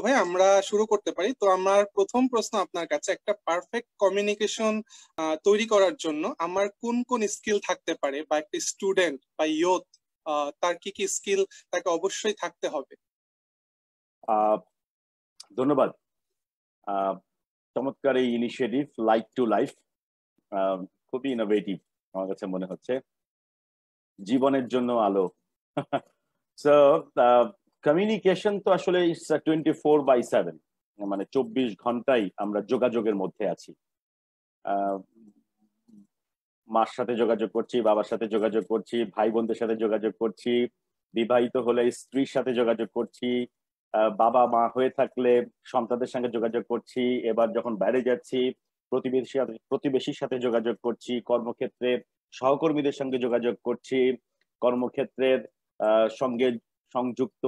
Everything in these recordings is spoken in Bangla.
ভাই আমরা শুরু করতে পারি। তো আমার প্রথম প্রশ্ন আপনার কাছে, একটা পারফেক্ট কমিউনিকেশন তৈরি করার জন্য আমার কোন কোন স্কিল থাকতে পারে, বা একটা স্টুডেন্ট বা ইয়ুথ তার কি কি স্কিল তাকে অবশ্যই থাকতে হবে? ধন্যবাদ। চমৎকার এই ইনিশিয়েটিভ লাইক টু লাইফ, খুবই ইনোভেটিভ আমার কাছে মনে হচ্ছে। জীবনের জন্য আলো। সো কমিউনিকেশন তো আসলে 24/7, মানে 24 ঘন্টাই আমরা যোগাযোগের মধ্যে আছি। মার সাথে যোগাযোগ করছি, বাবার সাথে যোগাযোগ করছি, ভাই বোনদের সাথে যোগাযোগ করছি, বিবাহিত হলে স্ত্রীর সাথে যোগাযোগ করছি, বাবা মা হয়ে থাকলে সন্তানদের সঙ্গে যোগাযোগ করছি, এবার যখন বাইরে যাচ্ছি প্রতিবেশীর সাথে যোগাযোগ করছি, কর্মক্ষেত্রে সহকর্মীদের সঙ্গে যোগাযোগ করছি, কর্মক্ষেত্রের সঙ্গে সংযুক্ত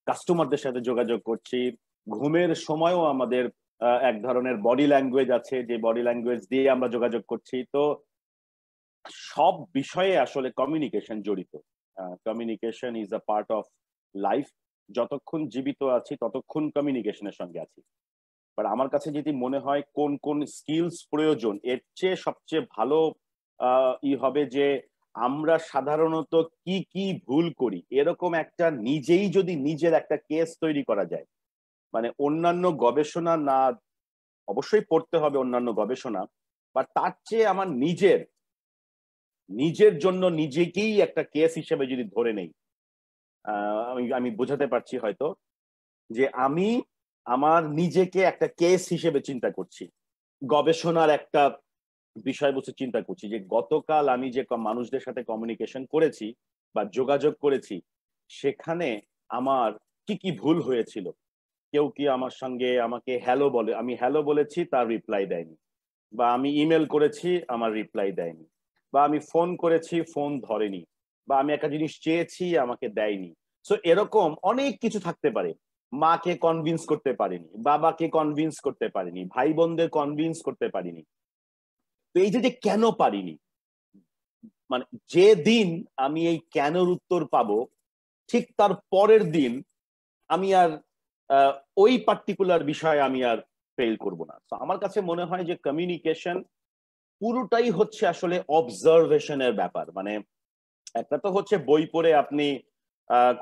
কাস্টমারদের সাথে যোগাযোগ করছি। ঘুমের সময়ও আমাদের এক ধরনের বডি ল্যাঙ্গুয়েজ আছে, যে বডি ল্যাঙ্গুয়েজ দিয়ে আমরা যোগাযোগ করছি। তো সব বিষয়ে আসলে কমিউনিকেশন জড়িত। Communication is a part of life. যতক্ষণ জীবিত আছি ততক্ষণ কমিউনিকেশনের সঙ্গে আছি। বাট আমার কাছে যদি মনে হয় কোন কোন স্কিলস প্রয়োজন, এর চেয়ে সবচেয়ে ভালো হবে যে আমরা সাধারণত কি কি ভুল করি, এরকম একটা নিজেই যদি নিজের একটা কেস তৈরি করা যায়, মানে অন্যান্য গবেষণা না, অবশ্যই পড়তে হবে অন্যান্য গবেষণা, বা তার চেয়ে আমার নিজের জন্য নিজেকেই একটা কেস হিসেবে যদি ধরে নেই, আমি বোঝাতে পারছি হয়তো, যে আমি আমার নিজেকে একটা কেস হিসেবে চিন্তা করছি, গবেষণার একটা বিষয়বস্তু চিন্তা করছি, যে গতকাল আমি যে মানুষদের সাথে কমিউনিকেশন করেছি বা যোগাযোগ করেছি, সেখানে আমার কি কি ভুল হয়েছিল। কেউ কি আমার সঙ্গে আমাকে হ্যালো বলে, আমি হ্যালো বলেছি, তার রিপ্লাই দেয়নি, বা আমি ইমেল করেছি, আমার রিপ্লাই দেয়নি, বা আমি ফোন করেছি, ফোন ধরেনি, বা আমি একটা জিনিস চেয়েছি, আমাকে দেয়নি। সো এরকম অনেক কিছু থাকতে পারে। মাকে কনভিন্স করতে পারিনি, বাবাকে কনভিন্স করতে পারিনি, ভাই বোনদের কনভিন্স করতে পারিনি। তো এই যে কেন পারিনি, মানে যে দিন আমি এই কেনর উত্তর পাবো, ঠিক তার পরের দিন আমি আর ওই পার্টিকুলার বিষয়ে আমি আর ফেল করব না। তো আমার কাছে মনে হয় যে কমিউনিকেশন পুরোটাই হচ্ছে আসলে অবজারভেশনের ব্যাপার। মানে একটা তো হচ্ছে বই পড়ে আপনি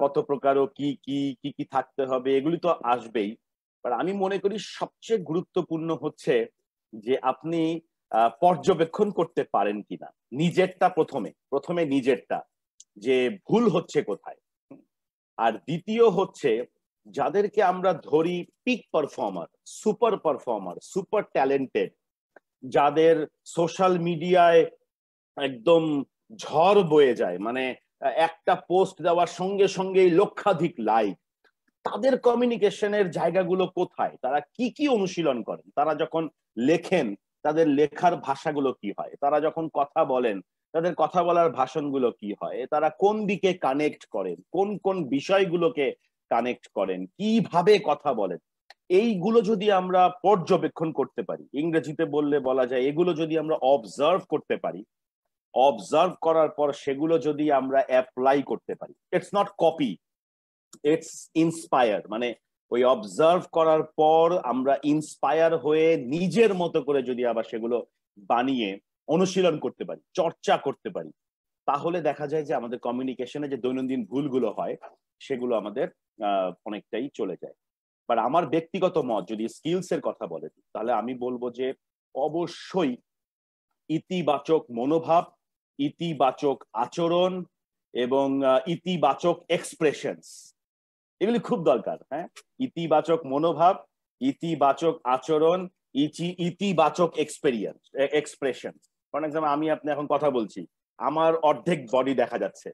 কত প্রকারও কি কি কি কি থাকতে হবে, এগুলি তো আসবেই। আমি মনে করি সবচেয়ে গুরুত্বপূর্ণ হচ্ছে যে আপনি পর্যবেক্ষণ করতে পারেন কিনা নিজেরটা, প্রথমে নিজেরটা, যে ভুল হচ্ছে কোথায়। আর দ্বিতীয় হচ্ছে যাদেরকে আমরা ধরি পিক পারফর্মার, সুপার ট্যালেন্টেড, যাদের সোশ্যাল মিডিয়ায় একদম ঝড় বয়ে যায়, মানে একটা পোস্ট দেওয়ার সঙ্গে সঙ্গেই লক্ষাধিক লাইক, তাদের কমিউনিকেশনের জায়গাগুলো কোথায়, তারা কি কি অনুশীলন করেন, তারা যখন লেখেন তাদের লেখার ভাষাগুলো কি হয়, তারা যখন কথা বলেন তাদের কথা বলার ভাষণগুলো কি হয়, তারা কোন দিকে কানেক্ট করেন, কোন কোন বিষয়গুলোকে কানেক্ট করেন, কিভাবে কথা বলেন, এইগুলো যদি আমরা পর্যবেক্ষণ করতে পারি, ইংরেজিতে বলা যায় এগুলো যদি আমরা অবজার্ভ করতে পারি, অবজার্ভ করার পর সেগুলো যদি আমরা অ্যাপ্লাই করতে পারি, it's not copy, it's inspire. মানে ওই অবজার্ভ করার পর আমরা ইন্সপায়ার হয়ে নিজের মতো করে যদি আবার সেগুলো বানিয়ে অনুশীলন করতে পারি, চর্চা করতে পারি, তাহলে দেখা যায় যে আমাদের কমিউনিকেশনে যে দৈনন্দিন ভুলগুলো হয় সেগুলো আমাদের অনেকটাই চলে যায়। বাট আমার ব্যক্তিগত মত যদি স্কিলস এর কথা বলে, তাহলে আমি বলবো যে অবশ্যই ইতিবাচক মনোভাব, ইতিবাচক আচরণ এবং ইতিবাচক এক্সপ্রেশনস, এগুলি খুব দরকার। হ্যাঁ, ইতিবাচক মনোভাব, ইতিবাচক আচরণ, ইতিবাচক এক্সপ্রেশন। ফর এক্সাম্পল, আমি আপনি এখন কথা বলছি, আমার অর্ধেক বডি দেখা যাচ্ছে,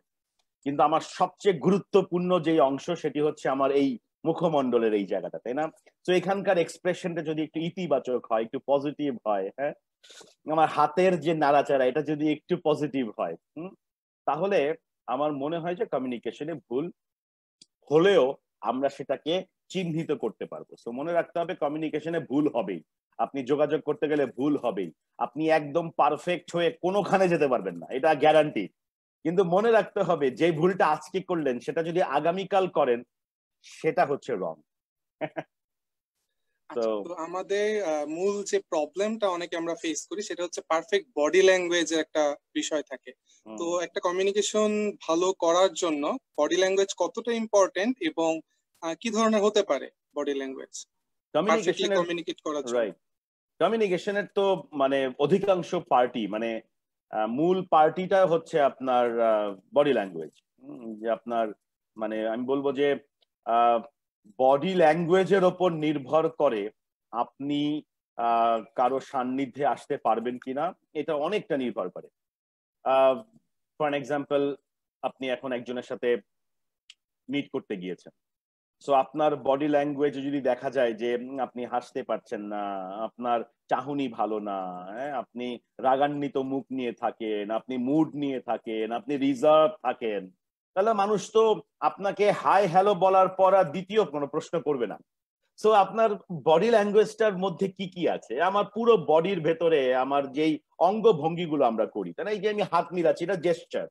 কিন্তু আমার সবচেয়ে গুরুত্বপূর্ণ যে অংশ সেটি হচ্ছে আমার এই মুখমণ্ডলের এই জায়গাটা, তাই না? তো এখানকার এক্সপ্রেশনটা যদি একটু ইতিবাচক হয়, একটু পজিটিভ হয়, হ্যাঁ, আমার হাতের যে নাড়াচাড়া এটা যদি একটু পজিটিভ হয়, তাহলে আমার মনে হয় যে কমিউনিকেশনে ভুল হলেও আমরা সেটাকে চিহ্নিত করতে পারবো। তো মনে রাখতে হবে কমিউনিকেশনে ভুল হবেই, আপনি যোগাযোগ করতে গেলে ভুল হবেই, আপনি একদম পারফেক্ট হয়ে কোনোখানে যেতে পারবেন না, এটা গ্যারান্টি। কিন্তু মনে রাখতে হবে যে ভুলটা আজকে করলেন সেটা যদি আগামীকাল করেন সেটা হচ্ছে রং। তো তো আমাদের মূল যে প্রবলেমটা অনেকে আমরা ফেস করি সেটা হচ্ছে পারফেক্ট বডি ল্যাঙ্গুয়েজের একটা বিষয় থাকে। তো একটা কমিউনিকেশন ভালো করার জন্য বডি ল্যাঙ্গুয়েজ কতটা ইম্পর্টেন্ট এবং কি ধরনের হতে পারে বডি ল্যাঙ্গুয়েজ পারফেক্টলি কমিউনিকেশনের, কমিউনিকেট করার জন্য? রাইট, কমিউনিকেশনের তো মানে অধিকাংশ পার্টি মানে মূল পার্টিটা হচ্ছে আপনার বডি ল্যাঙ্গুয়েজ। যে আপনার মানে আমি বলবো যে বডি ল্যাঙ্গুয়েজের ওপর নির্ভর করে আপনি কারো সান্নিধ্যে আসতে পারবেন কিনা, এটা অনেকটা নির্ভর করে। ফর এক্সাম্পল, আপনি এখন একজনের সাথে মিট করতে গিয়েছেন, সো আপনার বডি ল্যাঙ্গুয়েজে যদি দেখা যায় যে আপনি হাসতে পারছেন না, আপনার চাহনি ভালো না, হ্যাঁ, আপনি রাগান্বিত মুখ নিয়ে থাকেন, আপনি মুড নিয়ে থাকেন, আপনি রিজার্ভ থাকেন, তাহলে মানুষ তো আপনাকে হাই হ্যালো বলার পর আর দ্বিতীয় কোনো প্রশ্ন করবে না। সো আপনার বডি ল্যাঙ্গুয়েজটার মধ্যে কি কি আছে, আমার পুরো বডির ভেতরে আমার যেই অঙ্গভঙ্গিগুলো আমরা করি, তাই না, এই যে আমি হাত মিলাচ্ছি এটা জেস্টার,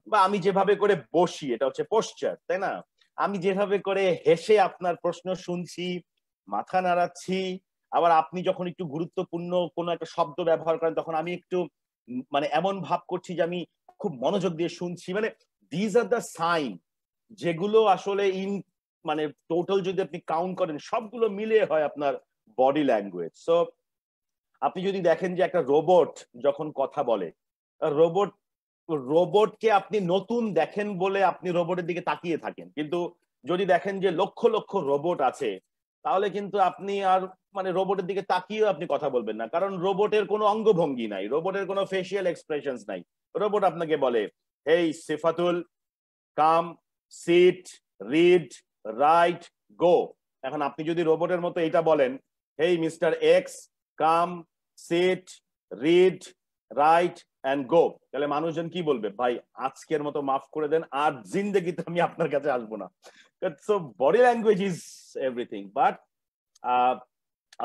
বা আমি যেভাবে করে বসি এটা হচ্ছে পোশ্চার, তাই না, আমি যেভাবে করে হেসে আপনার প্রশ্ন শুনছি, মাথা নাড়াচ্ছি, আবার আপনি যখন একটু গুরুত্বপূর্ণ কোনো একটা শব্দ ব্যবহার করেন তখন আমি একটু মানে এমন ভাব করছি যে আমি খুব মনোযোগ দিয়ে শুনছি, মানে দিজ আর দ্য সাইন যেগুলো আসলে মানে টোটাল যদি আপনি কাউন্ট করেন সবগুলো মিলে হয় আপনার বডি ল্যাঙ্গুয়েজ। সো আপনি যদি দেখেন যে একটা রোবট যখন কথা বলে, রোবট রোবটকে আপনি নতুন দেখেন বলে আপনি রোবটের দিকে তাকিয়ে থাকেন, কিন্তু যদি দেখেন যে লক্ষ লক্ষ রোবট আছে তাহলে কিন্তু আপনি আর মানে রোবটের দিকে তাকিয়েও আপনি কথা বলবেন না, কারণ রোবটের কোনো অঙ্গভঙ্গি নাই, রোবটের কোনো ফেসিয়াল এক্সপ্রেশনস নাই। রোবট আপনাকে বলে hey Sifatul, come, sit, read, write, go. এখন আপনি যদি রোবটের মতো এটা বলেন, hey mister X, come, sit, read, write and go, তাহলে মানুষজন কি বলবে, ভাই আজকের মতো মাফ করে দেন, আর জিন্দেগিতে আমি আপনার কাছে আসবো না। So body language is everything. But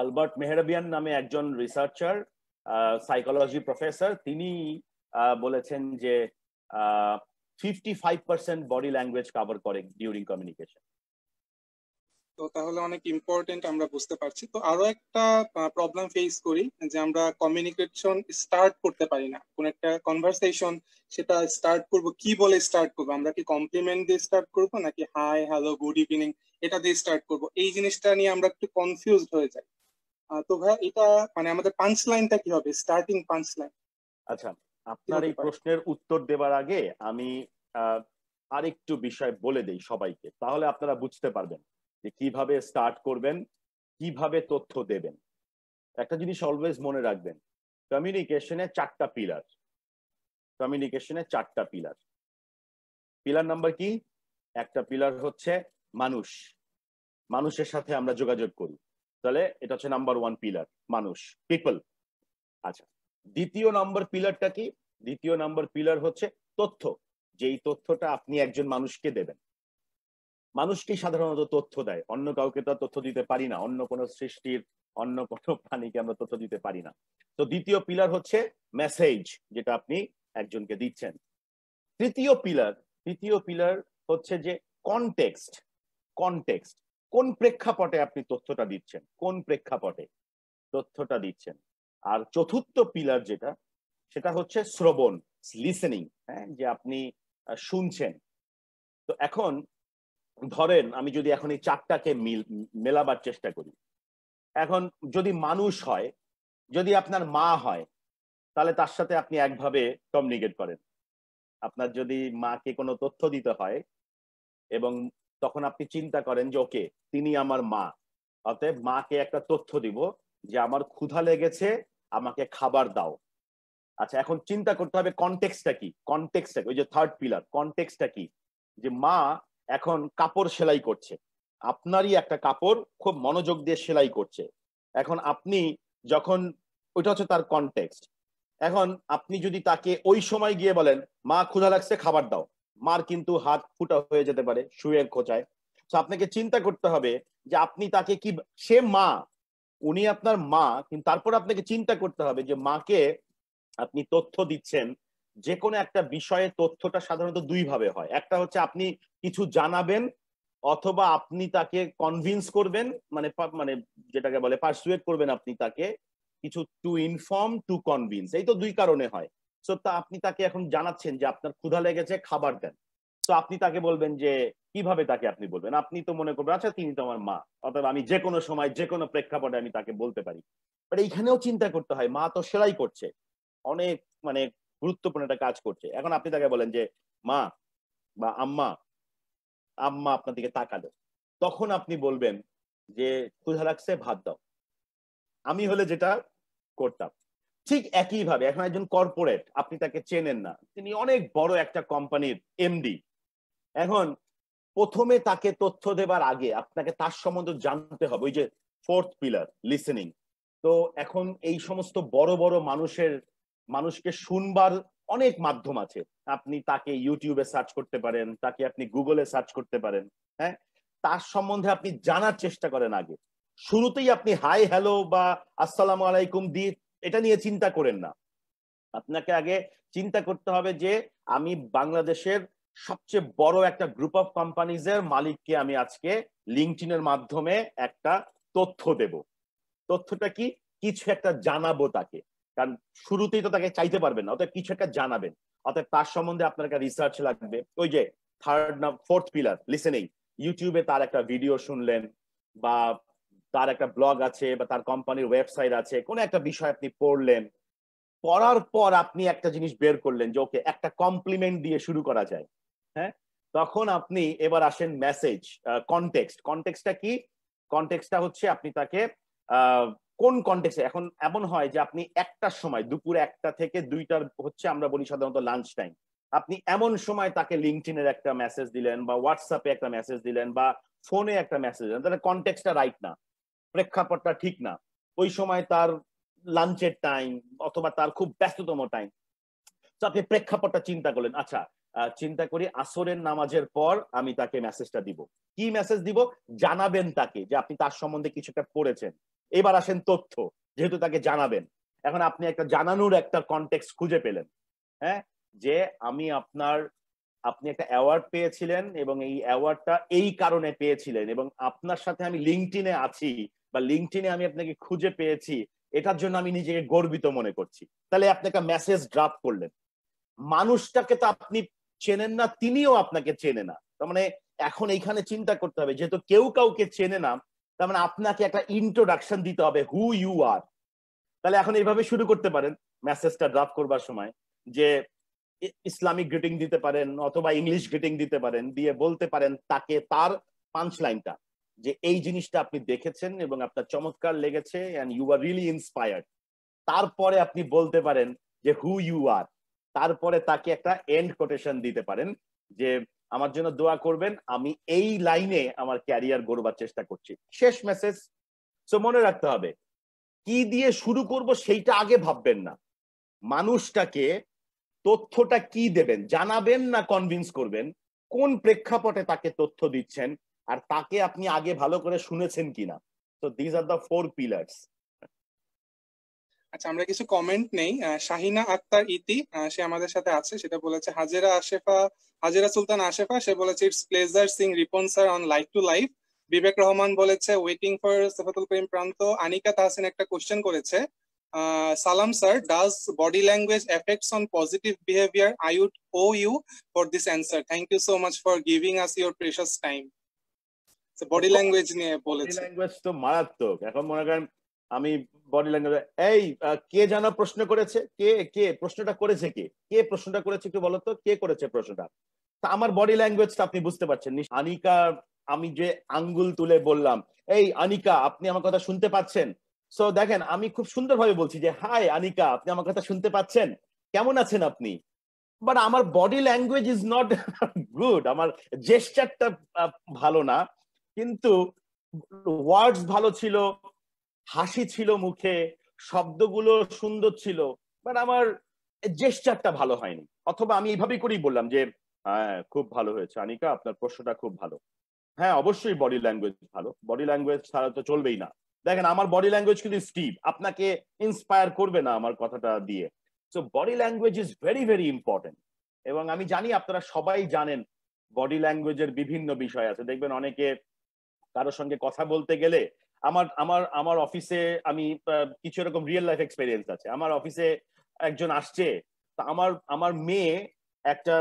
Albert Mehrabian নামে একজন রিসার্চার, সাইকোলজি প্রফেসর, তিনি বলেছেন যে 55% বডি ল্যাঙ্গুয়েজ কভার করে ডিউরিং কমিউনিকেশন। তো তাহলে অনেক ইম্পর্টেন্ট আমরা বুঝতে পারছি। তো আরো একটা প্রবলেম ফেস করি যে আমরা কমিউনিকেশন স্টার্ট করতে পারি না, কোন একটা কনভারসেশন সেটা স্টার্ট করব কি বলে স্টার্ট করব, আমরা কি কমপ্লিমেন্ট দিয়ে স্টার্ট করব নাকি হাই হ্যালো গুড ইভিনিং এটা দিয়ে স্টার্ট করব, এই জিনিসটা নিয়ে আমরা একটু কনফিউজড হয়ে যাই। তো ভাই এটা মানে আমাদের পাঞ্চ লাইনটা কি হবে, স্টার্টিং পাঞ্চ লাইন আচ্ছা, কি আপনার হতে এই পারে? প্রশ্নের উত্তর দেবার আগে আমি আরেকটু বিষয় বলে দেই সবাইকে, তাহলে আপনারা বুঝতে পারবেন যে কিভাবে স্টার্ট করবেন, কিভাবে তথ্য দেবেন। একটা জিনিস অলওয়েজ মনে রাখবেন, কমিউনিকেশনে চারটা পিলার, কমিউনিকেশনে চারটা পিলার। পিলার নাম্বার কি? একটা পিলার হচ্ছে মানুষ, মানুষের সাথে আমরা যোগাযোগ করি, তাহলে এটা হচ্ছে নাম্বার ওয়ান পিলার, মানুষ, পিপল। আচ্ছা, দ্বিতীয় নম্বর পিলারটা কি? দ্বিতীয় নম্বর পিলার হচ্ছে তথ্য, যেই তথ্যটা আপনি একজন মানুষকে দেবেন। মানুষকে সাধারণত তথ্য দেয়, অন্য কাউকে তো তথ্য দিতে পারি না, অন্য কোনো সৃষ্টির অন্য কোনো প্রাণীকে আমরা তথ্য দিতে পারি না। তো দ্বিতীয় পিলার হচ্ছে মেসেজ, যেটা আপনি একজনকে দিচ্ছেন। তৃতীয় পিলার হচ্ছে যে কনটেক্সট, কনটেক্সট, কোন প্রেক্ষাপটে আপনি তথ্যটা দিচ্ছেন, কোন প্রেক্ষাপটে তথ্যটা দিচ্ছেন। আর চতুর্থ পিলার যেটা, সেটা হচ্ছে শ্রবণ, লিসেনিং, হ্যাঁ, যে আপনি শুনছেন। তো এখন ধরেন আমি যদি এখন এই চারটাকে মেলাবার চেষ্টা করি, এখন যদি মানুষ হয়, যদি আপনার মা হয়, তাহলে তার সাথে আপনি একভাবে কমিউনিকেট করেন। আপনার যদি মাকে কোনো তথ্য দিতে হয় এবং তখন আপনি চিন্তা করেন যে ওকে তিনি আমার মা, অতএব মাকে একটা তথ্য দিব যে আমার ক্ষুধা লেগেছে, আমাকে খাবার দাও। আচ্ছা, এখন চিন্তা করতে হবে কনটেক্সটটা কি, কনটেক্সটটা, ওই যে থার্ড পিলার, কনটেক্সটটা কি, যে মা এখন কাপড় সেলাই করছে, আপনারই একটা কাপড় খুব মনোযোগ দিয়ে সেলাই করছে। এখন আপনি যখন, ওইটা হচ্ছে তার কনটেক্সট। এখন আপনি যদি তাকে ওই সময় গিয়ে বলেন মা ক্ষুধা লাগছে খাবার দাও, মার কিন্তু হাত ফুটা হয়ে যেতে পারে শুয়ের খোঁচায়। তো আপনাকে চিন্তা করতে হবে যে আপনি তাকে কি, সে মা, উনি আপনার মা, কিন্তু তারপর আপনাকে চিন্তা করতে হবে যে মাকে আপনি তথ্য দিচ্ছেন। যে কোনো একটা বিষয়ে তথ্যটা সাধারণত দুই ভাবে হয়, একটা হচ্ছে আপনি কিছু জানাবেন, অথবা আপনি তাকে কনভিন্স করবেন, মানে মানে যেটাকে বলে পারসুয়েট করবেন আপনি তাকে কিছু, টু ইনফর্ম টু কনভিন্স, এই তো দুই কারণে হয়। সো তা আপনি তাকে এখন জানাচ্ছেন যে আপনার ক্ষুধা লেগেছে, খাবার দেন। তো আপনি তাকে বলবেন যে কিভাবে তাকে আপনি বলবেন, আপনি তো মনে করবেন আচ্ছা তিনি তো আমার মা, অথবা আমি যে কোনো সময় যে কোনো প্রেক্ষাপটে আমি তাকে বলতে পারি। বাট এইখানেও চিন্তা করতে হয়, মা তো সেলাই করছে, অনেক মানে গুরুত্বপূর্ণ একটা কাজ করছে। এখন আপনি তাকে বলেন যে মা বা আম্মা, আম্মা আপনার দিকে তাকালো, তখন আপনি বলবেন যে ক্ষুধা লাগছে, ভাত দাও। আমি হলে যেটা করতাম ঠিক একইভাবে, এখন একজন কর্পোরেট, আপনি তাকে চেনেন না, তিনি অনেক বড় একটা কোম্পানির এমডি। এখন প্রথমে তাকে তথ্য দেবার আগে আপনাকে তার সম্বন্ধে জানতে হবে, ওই যে ফোর্থ পিলার, লিসেনিং। তো এখন এই সমস্ত বড় বড় মানুষকে শুনবার অনেক মাধ্যম আছে। আপনি তাকে ইউটিউবে সার্চ করতে পারেন, তাকে আপনি গুগলে সার্চ করতে পারেন। হ্যাঁ, তার সম্বন্ধে আপনি জানার চেষ্টা করেন আগে। শুরুতেই আপনি হাই হ্যালো বা আসসালামু আলাইকুম দিয়ে এটা নিয়ে চিন্তা করেন না। আপনাকে আগে চিন্তা করতে হবে যে আমি বাংলাদেশের সবচেয়ে বড় একটা গ্রুপ অফ কোম্পানিজের মালিককে আমি আজকে লিঙ্কডইনের মাধ্যমে একটা তথ্য দেব। তথ্যটা কি? কিছু একটা জানাবো তাকে, কারণ শুরুতেই তো তাকে চাইতে পারবেন না, অতএব কিছু একটা জানাবেন। অতএব তার সম্বন্ধে আপনার একটা রিসার্চ লাগবে। ওই যে ফোর্থ পিলার, লিসেনিং। ইউটিউবে তার একটা ভিডিও শুনলেন, বা তার একটা ব্লগ আছে, বা তার কোম্পানির ওয়েবসাইট আছে, কোনো একটা বিষয় আপনি পড়লেন। পড়ার পর আপনি একটা জিনিস বের করলেন যে ওকে একটা কমপ্লিমেন্ট দিয়ে শুরু করা যায়। হ্যাঁ, তখন আপনি এবার আসেন মেসেজ, কনটেক্সট। কনটেক্সটটা কি? কনটেক্সটটা হচ্ছে আপনি তাকে কোন কনটেক্সটে, এখন এমন হয় যে আপনি একটার সময়, দুপুর 1টা থেকে 2টার হচ্ছে আমরা বলি সাধারণত লাঞ্চ টাইম, আপনি এমন সময় তাকে লিঙ্কডইনের একটা মেসেজ দিলেন, বা হোয়াটসঅ্যাপে একটা মেসেজ দিলেন, বা ফোনে একটা মেসেজ দিলেন, তাহলে কনটেক্সটটা রাইট না, প্রেক্ষাপটটা ঠিক না। ওই সময় তার লাঞ্চের টাইম, অথবা তার খুব ব্যস্ততম টাইম। তো আপনি প্রেক্ষাপটটা চিন্তা করলেন, আচ্ছা চিন্তা করি আসরের নামাজের পর আমি তাকে মেসেজটা দিব। কি মেসেজ দিব? জানাবেন তাকে যে আপনি তার সম্বন্ধে কিছু একটা পড়েছেন। এবার আসেন তথ্য, যেহেতু তাকে জানাবেন, এখন আপনি একটা জানানোর একটা কনটেক্সট খুঁজে পেলেন। হ্যাঁ, যে আমি আপনি একটা অ্যাওয়ার্ড পেয়েছিলেন, এবং এই অ্যাওয়ার্ডটা এই কারণে পেয়েছিলেন, এবং আপনার সাথে আমি লিঙ্কডইনে আছি, বা লিঙ্কডইনে আমি আপনাকে খুঁজে পেয়েছি, এটার জন্য আমি নিজেকে গর্বিত মনে করছি। তাহলে আপনি একটা মেসেজ ড্রাফট করলেন। মানুষটাকে তো আপনি চেনেন না, তিনিও আপনাকে চেনে না। তার মানে এখন এইখানে চিন্তা করতে হবে, যেহেতু কেউ কাউকে চেনে না, তার মানে আপনাকে একটা ইন্ট্রোডাকশন দিতে হবে, হু ইউ আর। তাহলে এখন এইভাবে শুরু করতে পারেন মেসেজটা ড্রাফট করবার সময়, যে ইসলামিক গ্রিটিং দিতে পারেন, অথবা ইংলিশ গ্রিটিং দিতে পারেন, দিয়ে বলতে পারেন তাকে তার পাঞ্চ লাইনটা, যে এই জিনিসটা আপনি দেখেছেন এবং আপনার চমৎকার লেগেছে, and you are really inspired. তারপরে আপনি বলতে পারেন যে হু ইউ আর। তারপরে তাকে একটা এন্ড কোটেশন দিতে পারেন, যে আমার জন্য দোয়া করবেন, আমি এই লাইনে আমার ক্যারিয়ার গড়বার চেষ্টা করছি। শেষ মেসেজ। সো মনে রাখতে হবে, কি দিয়ে শুরু করব সেইটা আগে ভাববেন না, মানুষটাকে তথ্যটা কি দেবেন, জানাবেন না কনভিন্স করবেন, কোন প্রেক্ষাপটে তাকে তথ্য দিচ্ছেন, আর তাকে আপনি আগে ভালো করে শুনেছেন কিনা। তো দিস আর দ্য 4 পিলার্স। আচ্ছা, আমরা কিছু কমেন্ট নেই। শাহিনা আক্তার ইতি, সে আমাদের সাথে আছে, সেটা বলেছে। হাজেরা সুলতান আশেফা, সে বলেছে it's pleasure Singh Ripon sir on live to live. Bibek Rahman বলেছে ওয়েটিং ফর সেফাতুল করিম প্রান্ত। আনিকা তাহসিন একটা কোশ্চেন করেছে, সালাম sir, does body language effects on positive behaviour? I would owe you for this answer, thank you so much for giving us your precious time. Body language নিয়ে বডি বলেছে। ল্যাঙ্গুয়েজ তো মারাত্মক। এখন মনে করেন আমি বডি ল্যাঙ্গুয়েজ, এই কে যেন প্রশ্ন করেছে, কে কে প্রশ্নটা করেছে, কে কে প্রশ্নটা করেছে একটু বলো তো, কে করেছে প্রশ্নটা? তা আমার বডি ল্যাঙ্গুয়েজটা আপনি বুঝতে পারছেন। আনিকা, আমি যে আঙ্গুল তুলে বললাম, এই আনিকা আপনি আমার কথা শুনতে পাচ্ছেন? সো দেখেন আমি খুব সুন্দরভাবে বলছি যে হাই আনিকা, আপনি আমার কথা শুনতে পাচ্ছেন, কেমন আছেন আপনি? বাট আমার body language is not good, আমার জেস্টারটা ভালো না, কিন্তু ওয়ার্ডস ভালো ছিল, হাসি ছিল মুখে, শব্দগুলো সুন্দর ছিল, বাট আমার জেস্টারটা ভালো হয়নি। অথবা আমি এইভাবেই করেই বললাম যে হ্যাঁ খুব ভালো হয়েছে আনিকা, আপনার প্রশ্নটা খুব ভালো। হ্যাঁ অবশ্যই বডি ল্যাঙ্গুয়েজ ভালো, বডি ল্যাঙ্গুয়েজ ছাড়া তো চলবেই না। দেখেন আমার বডি ল্যাঙ্গুয়েজ কিন্তু স্টিভ, আপনাকে ইন্সপায়ার করবে না আমার কথাটা দিয়ে। So body language is very very important. এবং আমি জানি আপনারা সবাই জানেন বডি ল্যাঙ্গুয়েজের বিভিন্ন বিষয় আছে। দেখবেন অনেকে কারোর সঙ্গে কথা বলতে গেলে, আমার আমার আমার অফিসে আমি কিছু এরকম রিয়েল লাইফ এক্সপেরিয়েন্স আছে। আমার অফিসে একজন আসছে, তা আমার আমার মেয়ে একটা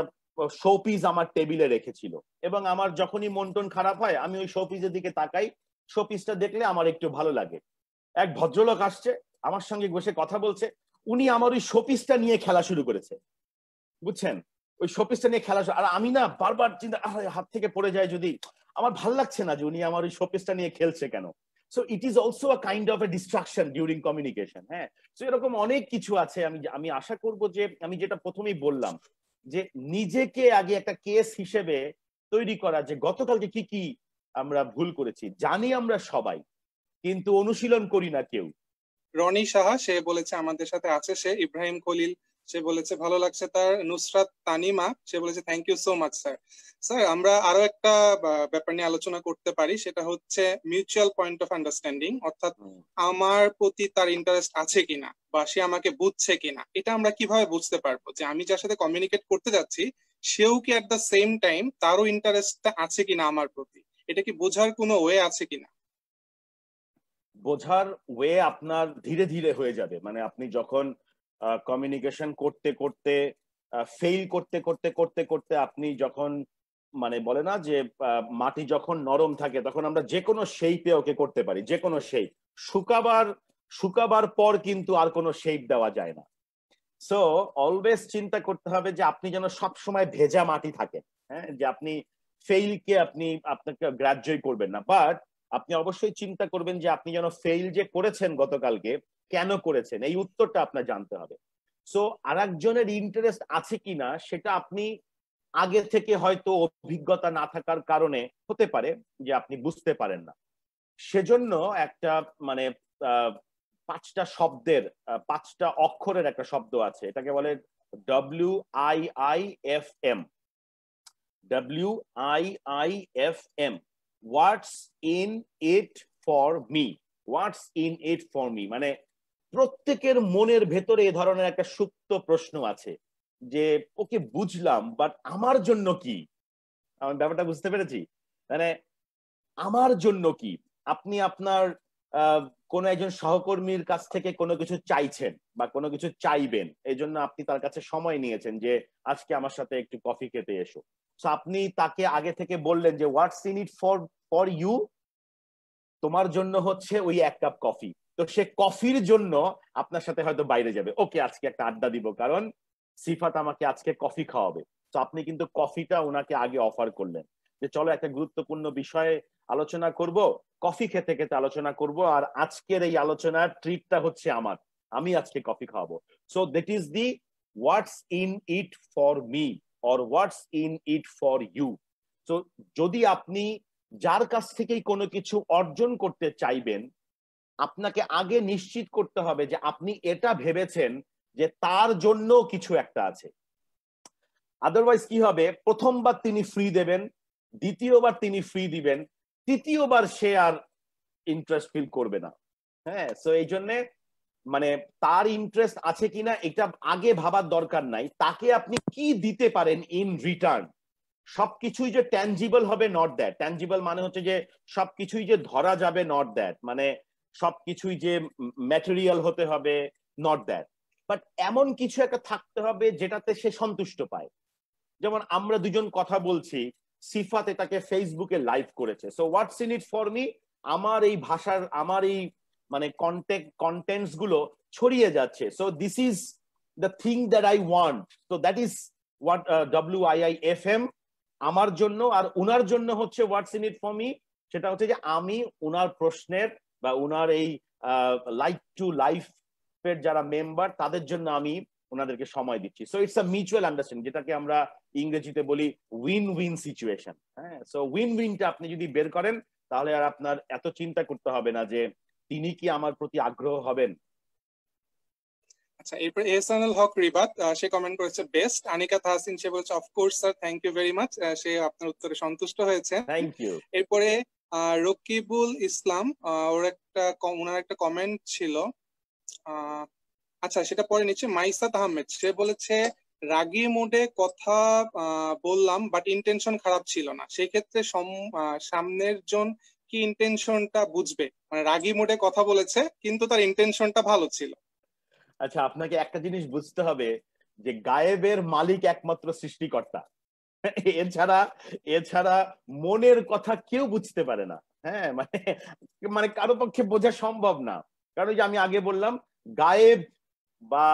শোপিস আমার টেবিলে রেখেছিল, এবং আমার যখনই মন টন খারাপ হয় আমি ওই শোপিসের দিকে তাকাই, শোপিসটা দেখলে আমার একটু ভালো লাগে। এক ভদ্রলোক আসছে, আমার সঙ্গে বসে কথা বলছে, উনি আমার ওই শোপিসটা নিয়ে খেলা শুরু করেছে, বুঝছেন? ওই শোপিসটা নিয়ে খেলা, আর আমি না বারবার চিন্তা, হাত থেকে পড়ে যায় যদি, আমার ভাল লাগছে না যে উনি আমার ওই শোপিসটা নিয়ে খেলছে কেন। So it is also a kind of a distraction during communication. হ্যাঁ, তো এরকম অনেক কিছু আছে। আমি আমি আশা করব যে আমি যেটা প্রথমেই বললাম, যে নিজেকে আগে একটা কেস হিসেবে তৈরি করা, যে গতকালকে কি কি আমরা ভুল করেছি, জানি আমরা সবাই, কিন্তু অনুশীলন করি না কেউ। রনি সাহা সে বলেছে আমাদের সাথে আছে, সে ইব্রাহিম খলিল সে বলেছে ভালো লাগছে তার, নুসরাত তানিমা সে বলেছে thank you so much sir. Sir আমরা আরো একটা ব্যাপার নিয়ে আলোচনা করতে পারি, সেটা হচ্ছে মিউচুয়াল পয়েন্ট অফ আন্ডারস্ট্যান্ডিং, অর্থাৎ আমার প্রতি তার ইন্টারেস্ট আছে কিনা বা সে আমাকে বুঝছে কিনা। এটা আমরা কিভাবে বুঝতে পারবো যে আমি যার সাথে কমিউনিকেট করতে যাচ্ছি সেও কি অ্যাট দ্য সেম টাইম তারও ইন্টারেস্টটা আছে কিনা আমার প্রতি? এটা কি বোঝার কোনো ওয়ে আছে কিনা? বোঝার ওয়ে আপনার ধীরে ধীরে হয়ে যাবে। মানে আপনি যখন কমিউনিকেশন করতে করতে, ফেইল করতে করতে করতে করতে, আপনি যখন, মানে বলে না যে মাটি যখন নরম থাকে তখন আমরা যে কোনো শেপে ওকে করতে পারি, যে কোনো শেপ। শুকাবার শুকাবার পর কিন্তু আর কোনো শেপ দেওয়া যায় না। সো অলওয়েজ চিন্তা করতে হবে যে আপনি যেন সবসময় ভেজা মাটি থাকেন। হ্যাঁ, যে আপনি ফেইলকে আপনাকে গ্রাহ্যই করবেন না, বাট আপনি অবশ্যই চিন্তা করবেন যে আপনি যেন ফেইল যে করেছেন গতকালকে, কেন করেছেন এই উত্তরটা আপনার জানতে হবে। সো আরেকজনের ইন্টারেস্ট আছে কিনা সেটা আপনি আগে থেকে হয়তো অভিজ্ঞতা না থাকার কারণে হতে পারে যে আপনি বুঝতে পারেন না। সেজন্য একটা, মানে পাঁচটা শব্দের, পাঁচটা অক্ষরের একটা শব্দ আছে, এটাকে বলে WIIFM। WIIFM, what's in it for me. What's in it for me মানে প্রত্যেকের মনের ভেতরে এ ধরনের একটা সুপ্ত প্রশ্ন আছে, যে ওকে বুঝলাম বাট আমার জন্য কি। আমি ব্যাপারটা বুঝতে পেরেছি, মানে আমার জন্য কি। আপনি আপনার কোন একজন সহকর্মীর কাছ থেকে কোনো কিছু চাইছেন বা কোনো কিছু চাইবেন, এই জন্য আপনি তার কাছে সময় নিয়েছেন যে আজকে আমার সাথে একটু কফি খেতে এসো। তো আপনি তাকে আগে থেকে বললেন যে what's in it for for you, তোমার জন্য হচ্ছে ওই এক কাপ কফি। তো সে কফির জন্য আপনার সাথে হয়তো বাইরে যাবে, ওকে আজকে একটা আড্ডা দিব কারণ সিফাত আমাকে আজকে কফি খাওয়াবে। তো আপনি কিন্তু কফিটা ওনাকে আগে অফার করলেন, যে চলো একটা গুরুত্বপূর্ণ বিষয়ে আলোচনা করব, কফি খেতে খেতে আলোচনা করব, আর আজকের এই আলোচনার ট্রিটটা হচ্ছে আমার, আমি আজকে কফি খাওয়াবো। So that is the what's in it for me or what's in it for you. তো যদি আপনি যার কাছ থেকেই কোনো কিছু অর্জন করতে চাইবেন, আপনাকে আগে নিশ্চিত করতে হবে যে আপনি এটা ভেবেছেন যে তার জন্য কিছু একটা আছে। আদারওয়াইজ কি হবে, প্রথমবার তিনি ফ্রি দেবেন, দ্বিতীয়বার তিনি ফ্রি দিবেন, তৃতীয়বার সে আর ইন্টারেস্ট ফিল করবে না। হ্যাঁ, সো এই জন্য মানে তার ইন্টারেস্ট আছে কিনা এটা আগে ভাবার দরকার নাই, তাকে আপনি কি দিতে পারেন ইন রিটার্ন। সবকিছুই যে ট্যানজিবল হবে, নট দ্যাট। ট্যানজিবল মানে হচ্ছে যে সবকিছুই যে ধরা যাবে, নট দ্যাট। মানে সবকিছুই যে ম্যাটেরিয়াল হতে হবে, নট দ্যাট। বাট এমন কিছু একটা থাকতে হবে যেটাতে সে সন্তুষ্ট পায়। যেমন আমরা দুজন কথা বলছি, সিফাত এটাকে ফেসবুকে লাইভ করেছে, so what's in it for me, আমার এই ভাষার, আমার এই মানে কন্টেন্টস গুলো ছড়িয়ে যাচ্ছে। So this is the thing that I want. So that is what WIIFM আমার জন্য। আর উনার জন্য হচ্ছে হোয়াটস ইন ইট ফর মি, সেটা হচ্ছে যে আমি উনার প্রশ্নের বা উনার এই লাইক টু লাইফ এর যারা মেম্বার তাদের জন্য আমি ওনাদেরকে সময় দিচ্ছি। So it's a mutual understanding, যেটাকে আমরা ইংরেজিতে বলি উইন উইন সিচুয়েশন। হ্যাঁ, সো উইন উইনটা আপনি যদি বের করেন তাহলে আর আপনার এত চিন্তা করতে হবে না যে তিনি কি আমার প্রতি আগ্রহ হবেন। আচ্ছা, এরপর এহসানুল হক রিবাত সে কমেন্ট করেছে বেস্ট। আনিকা তাহসিন সে বলছে of course sir, thank you very much, সে আপনার উত্তরে সন্তুষ্ট হয়েছে। Thank you. এরপরে রকিবুল ইসলাম ওনার একটা কমেন্ট ছিল, আচ্ছা সেটা পরে নিচ্ছে। মাইসাত আহমেদ সে বলেছে রাগী মুডে কথা বললাম বাট ইন্টেনশন খারাপ ছিল না, সেই ক্ষেত্রে সামনের জন কি ইন্টেনশনটা বুঝবে? মানে রাগী মুডে কথা বলেছে কিন্তু তার ইন্টেনশনটা ভালো ছিল। আচ্ছা, আপনাকে একটা জিনিস বুঝতে হবে যে গায়েবের মালিক একমাত্র সৃষ্টিকর্তা। এছাড়া এছাড়া মনের কথা কেউ বুঝতে পারে না। হ্যাঁ, মানে মানে কারো পক্ষে বোঝা সম্ভব না। কারণ যে আমি আগে বললাম, গায়েব বা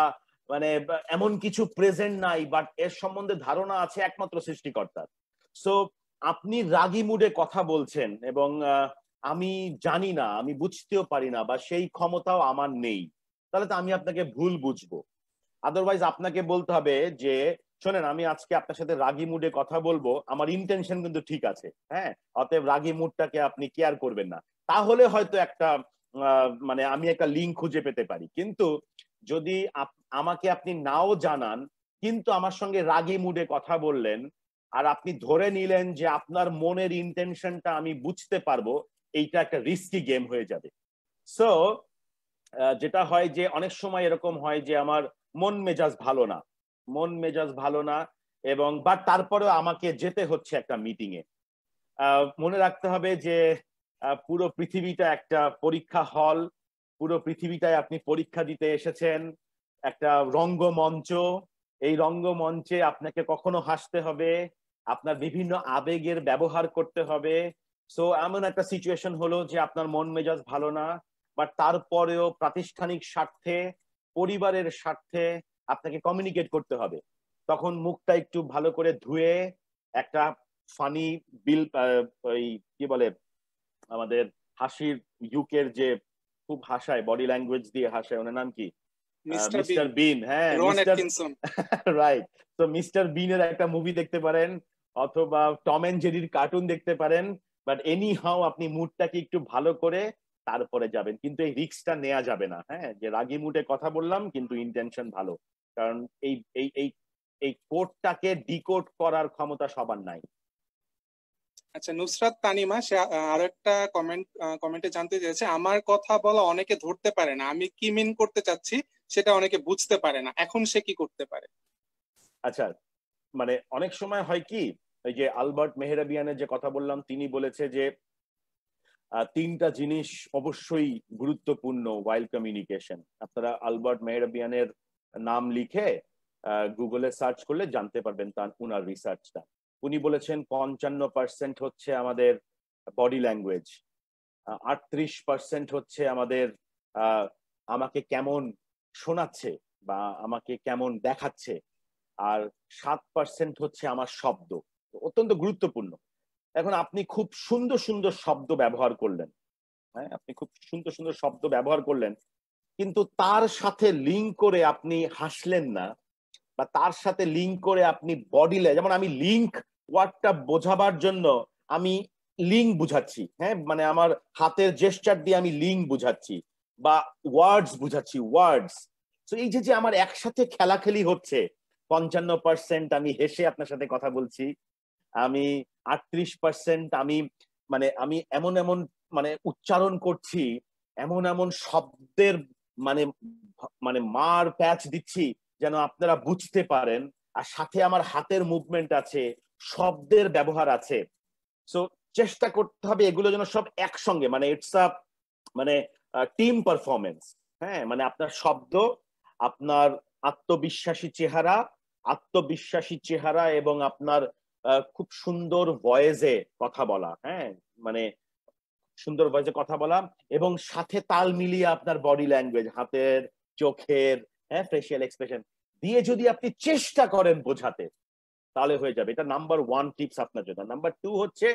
মানে এমন কিছু প্রেজেন্ট নাই, বাট এর সম্বন্ধে ধারণা আছে একমাত্র সৃষ্টিকর্তার। সো আপনি রাগী মুডে কথা বলছেন এবং আমি জানি না, আমি বুঝতেও পারি না, বা সেই ক্ষমতাও আমার নেই, তাহলে তো আমি আপনাকে ভুল বুঝবো। আদারওয়াইজ আপনাকে বলতে হবে যে শোনেন, আমি আজকে আপনার সাথে রাগী মুডে কথা বলবো, আমার ইন্টেনশন কিন্তু ঠিক আছে, হ্যাঁ, অতএব রাগী মুডটাকে আপনি কেয়ার করবেন না। তাহলে হয়তো একটা মানে আমি একটা লিঙ্ক খুঁজে পেতে পারি। কিন্তু যদি আমাকে আপনি নাও জানান, কিন্তু আমার সঙ্গে রাগী মুডে কথা বললেন, আর আপনি ধরে নিলেন যে আপনার মনের ইন্টেনশনটা আমি বুঝতে পারবো, এইটা একটা রিস্কি গেম হয়ে যাবে। সো যেটা হয় যে অনেক সময় এরকম হয় যে আমার মন মেজাজ ভালো না, মন মেজাজ ভালো না, এবং বাট তারপরেও আমাকে যেতে হচ্ছে একটা মিটিং এ। মনে রাখতে হবে যে পুরো পৃথিবীটা একটা পরীক্ষা হল, পুরো পৃথিবীটায় আপনি পরীক্ষা দিতে এসেছেন, একটা রঙ্গমঞ্চ। এই রঙ্গমঞ্চে আপনাকে কখনো হাসতে হবে, আপনার বিভিন্ন আবেগের ব্যবহার করতে হবে। সো এমন একটা সিচুয়েশন হলো যে আপনার মন মেজাজ ভালো না, বাট তারপরেও প্রাতিষ্ঠানিক স্বার্থে, পরিবারের স্বার্থে আপনাকে কমিউনিকেট করতে হবে। তখন মুখটা একটু ভালো করে ধুয়ে একটা ফানি বিল, ওই কি বলে আমাদের হাসির ইউকের যে খুব হাসায়, বডি ল্যাঙ্গুয়েজ দিয়ে হাসায়, ওনার নাম কি? মিস্টার বিন, মিস্টার বিন। হ্যাঁ, রোয়ান মিস্টার অ্যাটকিনসন। রাইট। তো মিস্টার বিনের একটা মুভি দেখতে পারেন, অথবা টম এন্ড জেরির কার্টুন দেখতে পারেন। বাট এনি হাউ আপনি মুডটাকে একটু ভালো করে তারপরে যাবেন, কিন্তু এই রিস্কটা নেওয়া যাবে না। হ্যাঁ, যে রাগী মুডে কথা বললাম কিন্তু ইন্টেনশন ভালো, কারণ এই এই এই এই কোডটাকে ডিকোড করার ক্ষমতা সবার নাই। আচ্ছা, নুসরাত তানিমা সে আরো একটা কমেন্টে জানতে চেয়েছে, আমার কথা বলা অনেকে ধরতে পারে না, আমি কি মিন করতে চাচ্ছি সেটা অনেকে বুঝতে পারে না, এখন সে কি করতে পারে? আচ্ছা, মানে অনেক সময় হয় কি, ওই যে আলবার্ট মেহরাবিয়ানের যে কথা বললাম, তিনি বলেছে যে তিনটা জিনিস অবশ্যই গুরুত্বপূর্ণ ওয়াইল কমিউনিকেশন। আপনারা আলবার্ট মেহরাবিয়ানের নাম লিখে গুগলে সার্চ করলে জানতে পারবেন তার উনার রিসার্চটা। উনি বলেছেন 55% হচ্ছে আমাদের বডি ল্যাঙ্গুয়েজ, 38% হচ্ছে আমাদের আমাকে কেমন শোনাচ্ছে বা আমাকে কেমন দেখাচ্ছে, আর 7% হচ্ছে আমার শব্দ। অত্যন্ত গুরুত্বপূর্ণ। এখন আপনি খুব সুন্দর সুন্দর শব্দ ব্যবহার করলেন, হ্যাঁ, আপনি খুব সুন্দর সুন্দর শব্দ ব্যবহার করলেন, কিন্তু তার সাথে লিঙ্ক করে আপনি হাসলেন না, বা তার সাথে লিঙ্ক করে আপনি বডি, যেমন আমি লিঙ্ক ওয়ার্ডটা বোঝাবার জন্য আমি লিঙ্ক বুঝাচ্ছি, হ্যাঁ, মানে আমার হাতের জেস্টার দিয়ে আমি লিঙ্ক বুঝাচ্ছি বা ওয়ার্ডস বুঝাচ্ছি, ওয়ার্ডস। তো এই যে যে আমার একসাথে খেলাখেলি হচ্ছে, 55% আমি হেসে আপনার সাথে কথা বলছি, আমি 38% আমি মানে আমি এমন এমন মানে উচ্চারণ করছি, এমন এমন শব্দের মানে মানে মার প্যাচ দিচ্ছি যেন আপনারা বুঝতে পারেন, আর সাথে আমার হাতের মুভমেন্ট আছে, শব্দের ব্যবহার আছে। সো চেষ্টা করতে হবে এগুলো যেন সব একসঙ্গে, মানে ইটস আ মানে টিম পারফরমেন্স। হ্যাঁ, মানে আপনার শব্দ, আপনার আত্মবিশ্বাসী চেহারা এবং আপনার খুব সুন্দর ভয়েসে কথা বলা, হ্যাঁ, মানে সুন্দর ভয়েসে কথা বলা, এবং সাথে তাল মিলিয়ে আপনার বডি ল্যাঙ্গুয়েজ, হাতের, চোখের, হ্যাঁ, ফেসিয়াল এক্সপ্রেশন দিয়ে যদি আপনি চেষ্টা করেন বোঝাতে, তাহলে হয়ে যাবে। এটা নাম্বার 1 টিপস আপনার জন্য। নাম্বার 2 হচ্ছে,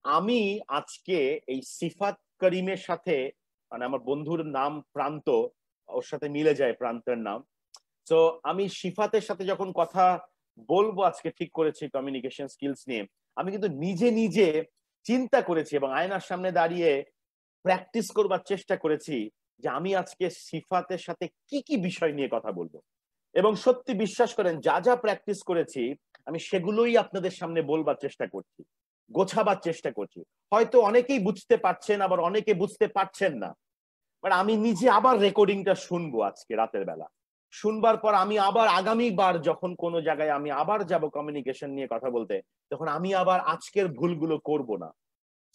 আমি আজকে এই সিফাত করিমের সাথে, মানে আমার বন্ধুর নাম প্রান্ত, ওর সাথে মিলে যায় প্রান্তের নাম। তো আমি সিফাতের সাথে যখন কথা বলবো আজকে ঠিক করেছি কমিউনিকেশন স্কিলস নিয়ে, আমি কিন্তু নিজে নিজে চিন্তা করেছি এবং আয়নার সামনে দাঁড়িয়ে প্র্যাকটিস করবার চেষ্টা করেছি যে আমি আজকে সিফাতের সাথে কি কি বিষয় নিয়ে কথা বলবো। এবং সত্যি বিশ্বাস করেন, যা যা প্র্যাকটিস করেছি আমি সেগুলোই আপনাদের সামনে বলবার চেষ্টা করছি, গোছাবার চেষ্টা করছি। হয়তো অনেকেই বুঝতে পারছেন, আবার অনেকে বুঝতে পারছেন না, বাট আমি নিজে আবার রেকর্ডিংটা শুনবো আজকে রাতের বেলা, শুনবার পর আমি আবার আগামীবার যখন কোনো জায়গায় আমি আবার যাব কমিউনিকেশন নিয়ে কথা বলতে, তখন আমি আবার আজকের ভুলগুলো করব না।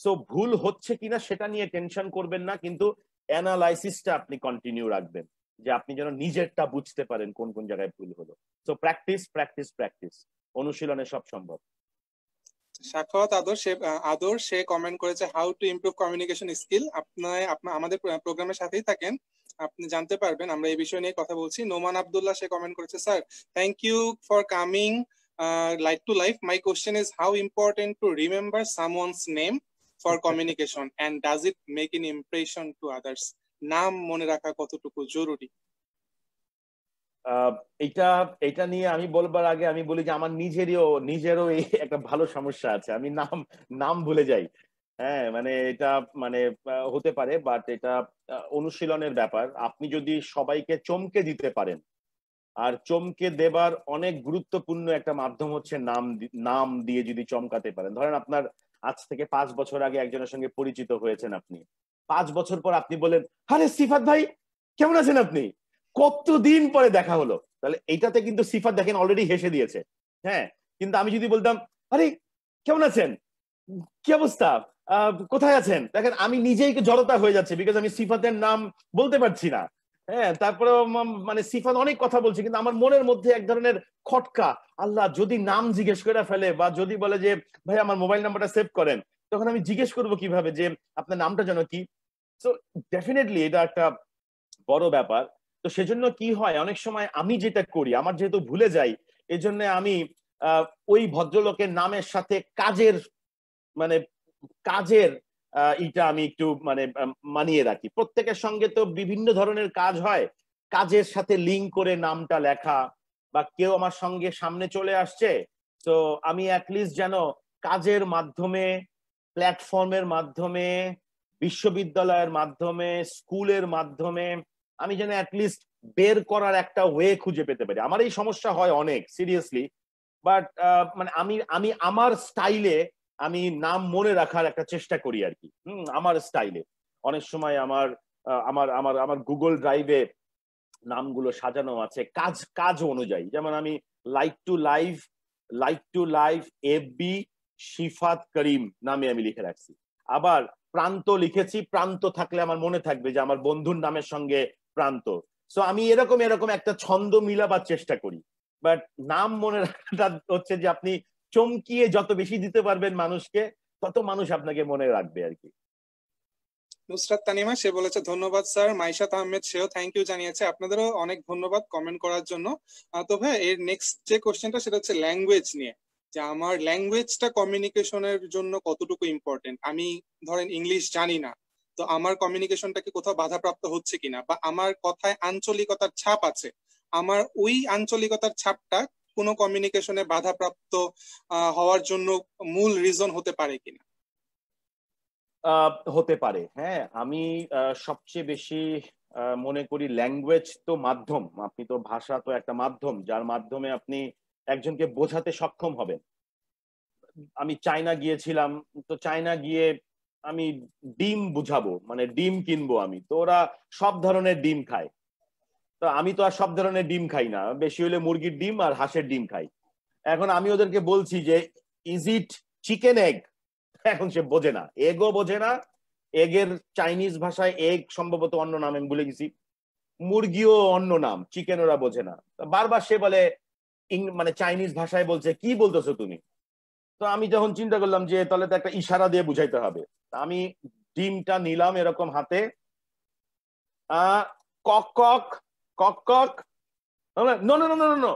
সো ভুল হচ্ছে কিনা সেটা নিয়ে টেনশন করবেন না, কিন্তু অ্যানালাইসিসটা আপনি কন্টিনিউ রাখবেন, যে আপনি যেন নিজেরটা বুঝতে পারেন কোন কোন জায়গায় ভুল হলো। সো প্র্যাকটিস প্র্যাকটিস প্র্যাকটিস, অনুশীলনে সব সম্ভব। সাখাওয়াত আদর সে কমেন্ট করেছে how to improve communication skill. আপনি আমাদের প্রোগ্রামের সাথেই থাকেন, আপনি জানতে পারবেন আমরা এই বিষয় নিয়ে কথা বলছি। নোমান আব্দুল্লাহ সে কমেন্ট করেছে, sir thank you for coming light to life, my question is how important to remember someone's name for communication and does it make an impression to others? নাম মনে রাখা কতটুকু জরুরি? এটা এটা নিয়ে আমি বলবার আগে আমি বলি যে আমার নিজেরও এই একটা ভালো সমস্যা আছে, আমি নাম নাম ভুলে যাই। হ্যাঁ, মানে এটা মানে হতে পারে, বাট এটা অনুশীলনের ব্যাপার। আপনি যদি সবাইকে চমকে দিতে পারেন, আর চমকে দেবার অনেক গুরুত্বপূর্ণ একটা মাধ্যম হচ্ছে নাম দিয়ে যদি চমকাতে পারেন। ধরেন আপনার আজ থেকে 5 বছর আগে একজনের সঙ্গে পরিচিত হয়েছেন, আপনি 5 বছর পর আপনি বলেন, আরে সিফাত ভাই কেমন আছেন আপনি, কতদিন পরে দেখা হলো, তাহলে এইটাতে কিন্তু সিফাত দেখেন অলরেডি হেসে দিয়েছে। হ্যাঁ, কিন্তু আমি যদি বলতাম, আরে কেমন আছেন, কি অবস্থা, কোথায় আছেন, দেখেন আমি নিজেই জড়তা হয়ে যাচ্ছে, বিকজ আমি সিফাতের নাম বলতে পারছি না। হ্যাঁ, তারপরে মানে সিফাত অনেক কথা বলছে, কিন্তু আমার মনের মধ্যে এক ধরনের খটকা, আল্লাহ যদি নাম জিজ্ঞেস করে ফেলে, বা যদি বলে যে ভাই আমার মোবাইল নাম্বারটা সেভ করেন, তখন আমি জিজ্ঞেস করবো কিভাবে যে আপনার নামটা যেন কি। সো ডেফিনেটলি এটা একটা বড় ব্যাপার। তো সেজন্য কি হয়, অনেক সময় আমি যেটা করি, আমার যেহেতু ভুলে যাই, এই জন্য আমি ওই ভদ্রলোকের নামের সাথে মানে কাজের ইটা আমি একটু মানে মানিয়ে রাখি। প্রত্যেকের সঙ্গে তো বিভিন্ন ধরনের কাজ হয়, কাজের সাথে লিঙ্ক করে নামটা লেখা, বা কেউ আমার সঙ্গে সামনে চলে আসছে, তো আমি অ্যাটলিস্ট যেন কাজের মাধ্যমে, প্ল্যাটফর্মের মাধ্যমে, বিশ্ববিদ্যালয়ের মাধ্যমে, স্কুলের মাধ্যমে আমি যেন অ্যাটলিস্ট বের করার একটা ওয়ে খুঁজে পেতে পারি। আমার এই সমস্যা হয় অনেক সিরিয়াসলি, বাট মানে আমি আমি আমার স্টাইলে আমি নাম মনে রাখার একটা চেষ্টা করি আর কি। আমার স্টাইলে অনেক সময় আমার আমার আমার আমার গুগল ড্রাইভে নামগুলো সাজানো আছে কাজ কাজ অনুযায়ী। যেমন আমি like to live FB Shifat Karim নামে আমি লিখে রাখছি। আবার প্রান্ত লিখেছি, প্রান্ত থাকলে আমার মনে থাকবে যে আমার বন্ধুর নামের সঙ্গে প্রান্ত। সো আমি এরকম এরকম একটা ছন্দ মিলাবার চেষ্টা করি। বাট নাম মনে রাখাটা হচ্ছে যে আপনি চমকিয়ে যত বেশি দিতে পারবেন মানুষকে, তত মানুষ আপনাকে মনে রাখবে আর কি। নুসরাত তানিমা সে বলেছে ধন্যবাদ স্যার। মাইশাত আহমেদ সেও থ্যাংক ইউ জানিয়েছে। আপনাদেরও অনেক ধন্যবাদ কমেন্ট করার জন্য। তো ভাই এর নেক্সট যে কোশ্চেনটা সেটা হচ্ছে ল্যাঙ্গুয়েজ নিয়ে, যে আমার ল্যাঙ্গুয়েজটা কমিউনিকেশনের জন্য কতটুকু ইম্পর্টেন্ট। আমি ধরেন ইংলিশ জানি না, তো আমার কমিউনিকেশনটা কি কোথাও বাধাপ্রাপ্ত হচ্ছে কিনা, বা আমার কথায় আঞ্চলিকতার ছাপ আছে, আমার ওই আঞ্চলিকতার ছাপটা কোনো কমিউনিকেশনে বাধাপ্রাপ্ত হওয়ার জন্য মূল রিজন হতে পারে কিনা? হতে পারে, হ্যাঁ। আমি সবচেয়ে বেশি মনে করি ল্যাঙ্গুয়েজ তো মাধ্যম, আপনি তো ভাষা তো একটা মাধ্যম যার মাধ্যমে আপনি একজনকে বোঝাতে সক্ষম হবেন। আমি চায়না গিয়েছিলাম, তো চায়না গিয়ে আমি ডিম বুঝাবো, মানে ডিম কিনবো আমি, তো ওরা সব ধরনের ডিম খায়, তো আমি তো আর সব ধরনের ডিম খাই না, বেশি হলে মুরগির ডিম আর হাঁসের ডিম খাই। এখন আমি ওদেরকে বলছি যে ইজ ইট চিকেন এগ, এখন সে বোঝে না, এগও বোঝে না। এগের চাইনিজ ভাষায় এগ সম্ভবত অন্য নাম, আমি ভুলে গেছি। মুরগিও অন্য নাম, চিকেন ওরা বোঝে না। বারবার সে বলে মানে চাইনিজ ভাষায় বলছে, কি বলতেছো তুমি? তো আমি যখন চিন্তা করলাম যে তাহলে তো একটা ইশারা দিয়ে বুঝাইতে হবে, আমি ডিমটা নিলাম এরকম হাতে, আহ কক কক কক কক, no no no no no,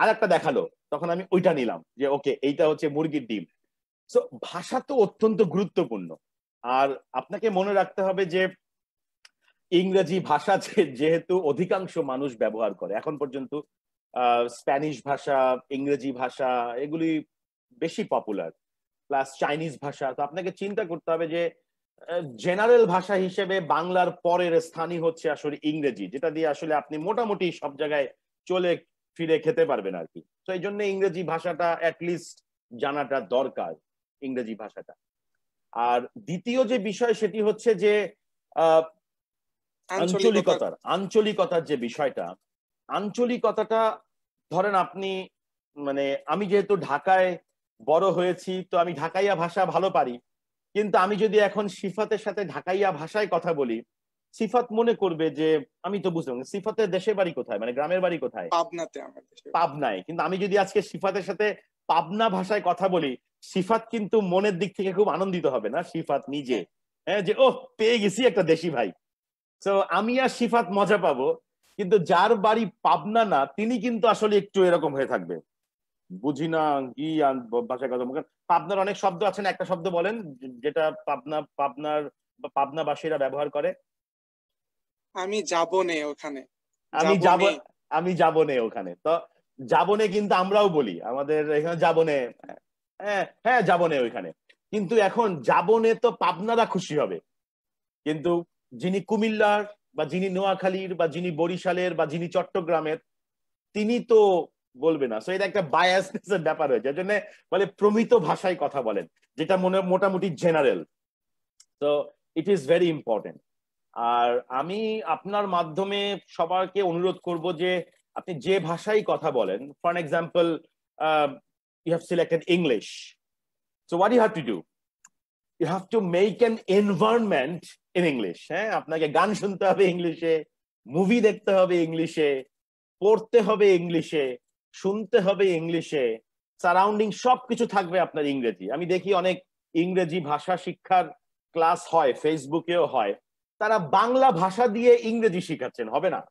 আর একটা দেখালো, তখন আমি ওইটা নিলাম যে ওকে এইটা হচ্ছে মুরগির ডিম। সো ভাষা তো অত্যন্ত গুরুত্বপূর্ণ। আর আপনাকে মনে রাখতে হবে যে ইংরেজি ভাষা যেহেতু অধিকাংশ মানুষ ব্যবহার করে এখন পর্যন্ত, স্প্যানিশ ভাষা, ইংরেজি ভাষা এগুলি বেশি পপুলার, প্লাস চাইনিজ ভাষা। তো আপনাকে চিন্তা করতে হবে যে জেনারেল ভাষা হিসেবে বাংলার পরের স্থানই হচ্ছে আসলে ইংরেজি, যেটা দিয়ে আসলে আপনি মোটামুটি সব জায়গায় চলে ফিরে খেতে পারবেন আর কি। তো এই জন্য ইংরেজি ভাষাটা অ্যাটলিস্ট জানাটা দরকার, ইংরেজি ভাষাটা। আর দ্বিতীয় যে বিষয় সেটি হচ্ছে যে আঞ্চলিকতার আঞ্চলিকতার যে বিষয়টা, আঞ্চলিকতাটা ধরেন আপনি মানে আমি যেহেতু ঢাকায় বড় হয়েছি তো আমি ঢাকাইয়া ভাষা ভালো পারি, কিন্তু আমি যদি এখন সিফাতের সাথে ঢাকাইয়া ভাষায় কথা বলি, সিফাত মনে করবে যে আমি তো বুঝলাম সিফাতের দেশের বাড়ি কোথায়, মানে গ্রামের বাড়ি কোথায়, পাবনাতে আমার দেশে। পাবনায়। কিন্তু আমি যদি আজকে সিফাতের সাথে পাবনা ভাষায় কথা বলি, সিফাত কিন্তু মনের দিক থেকে খুব আনন্দিত হবে না, সিফাত নিজে, হ্যাঁ, হ্যাঁ, যে ওহ পেয়ে গেছি একটা দেশি ভাই। তো আমি আর সিফাত মজা পাবো, কিন্তু যার বাড়ি পাবনা না তিনি কিন্তু আসলে একটু এরকম হয়ে থাকবে, বুঝি না কি ভাষায় কথা বলেন। পাবনার অনেক শব্দ আছে না, একটা শব্দ বলেন যেটা পাবনাবাসীরা ব্যবহার করে। আমি যাবো নে ওখানে, আমি যাবো যাব, নে। আমি যাবো নে ওখানে। তো যাবো নে কিন্তু আমরাও বলি, আমাদের এখানে যাবো নে, হ্যাঁ হ্যাঁ যাবো নে ওইখানে। কিন্তু এখন যাবো নে তো পাবনারা খুশি হবে, কিন্তু যিনি কুমিল্লার বা যিনি নোয়াখালীর বা যিনি বরিশালের বা যিনি চট্টগ্রামের তিনি তো বলবে না। সো এটা একটা বায়াসনেসের ব্যাপার হয়েছে, এর জন্য বলে প্রমিত ভাষায় কথা বলেন, যেটা মনে মোটামুটি জেনারেল। তো ইট ইজ ভেরি ইম্পর্টেন্ট। আর আমি আপনার মাধ্যমে সবাইকে অনুরোধ করব যে আপনি যে ভাষায় কথা বলেন, for example you have selected English, so what you have to do, you have to make an environment in English. হ্যাঁ, আপনাকে গান শুনতে হবে ইংলিশে, মুভি দেখতে হবে ইংলিশে, পড়তে হবে ইংলিশে, শুনতে হবে ইংলিশে, সারাউন্ডিং সবকিছু থাকবে আপনার ইংরেজি। আমি দেখি অনেক ইংরেজি ভাষা শিক্ষার ক্লাস হয়, ফেসবুকেও হয়, তারা বাংলা ভাষা দিয়ে ইংরেজি শিখাচ্ছেন, হবে না।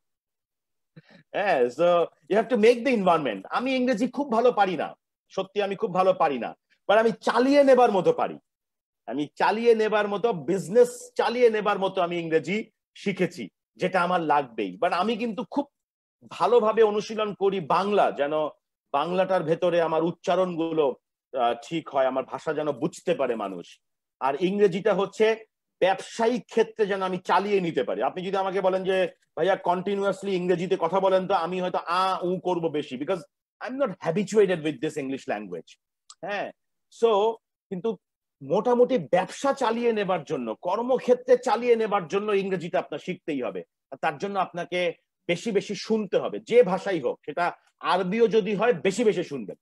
হ্যাঁ, so you have to make the environment. আমি ইংরেজি খুব ভালো পারি না, সত্যি আমি খুব ভালো পারি না, বাট আমি চালিয়ে নেবার মতো পারি, আমি চালিয়ে নেবার মতো, বিজনেস চালিয়ে নেবার মতো আমি ইংরেজি শিখেছি, যেটা আমার লাগবেই। বাট আমি কিন্তু খুব ভালোভাবে অনুশীলন করি বাংলা, যেন বাংলাটার ভেতরে আমার উচ্চারণগুলো ঠিক হয়, আমার ভাষা যেন বুঝতে পারে মানুষ। আর ইংরেজিটা হচ্ছে ব্যবসায়িক ক্ষেত্রে যেন আমি চালিয়ে নিতে পারি। আপনি যদি আমাকে বলেন যে ভাইয়া কন্টিনিউয়াসলি ইংরেজিতে কথা বলেন, তো আমি হয়তো উ করবো বেশি, because I am not habituated with this English language. হ্যাঁ, সো কিন্তু মোটামুটি ব্যবসা চালিয়ে নেবার জন্য, কর্মক্ষেত্রে চালিয়ে নেবার জন্য ইংরেজিটা আপনার শিখতেই হবে। আর তার জন্য আপনাকে বেশি বেশি শুনতে হবে, যে ভাষাই হোক, সেটা আরবিও যদি হয় বেশি বেশি শুনবেন।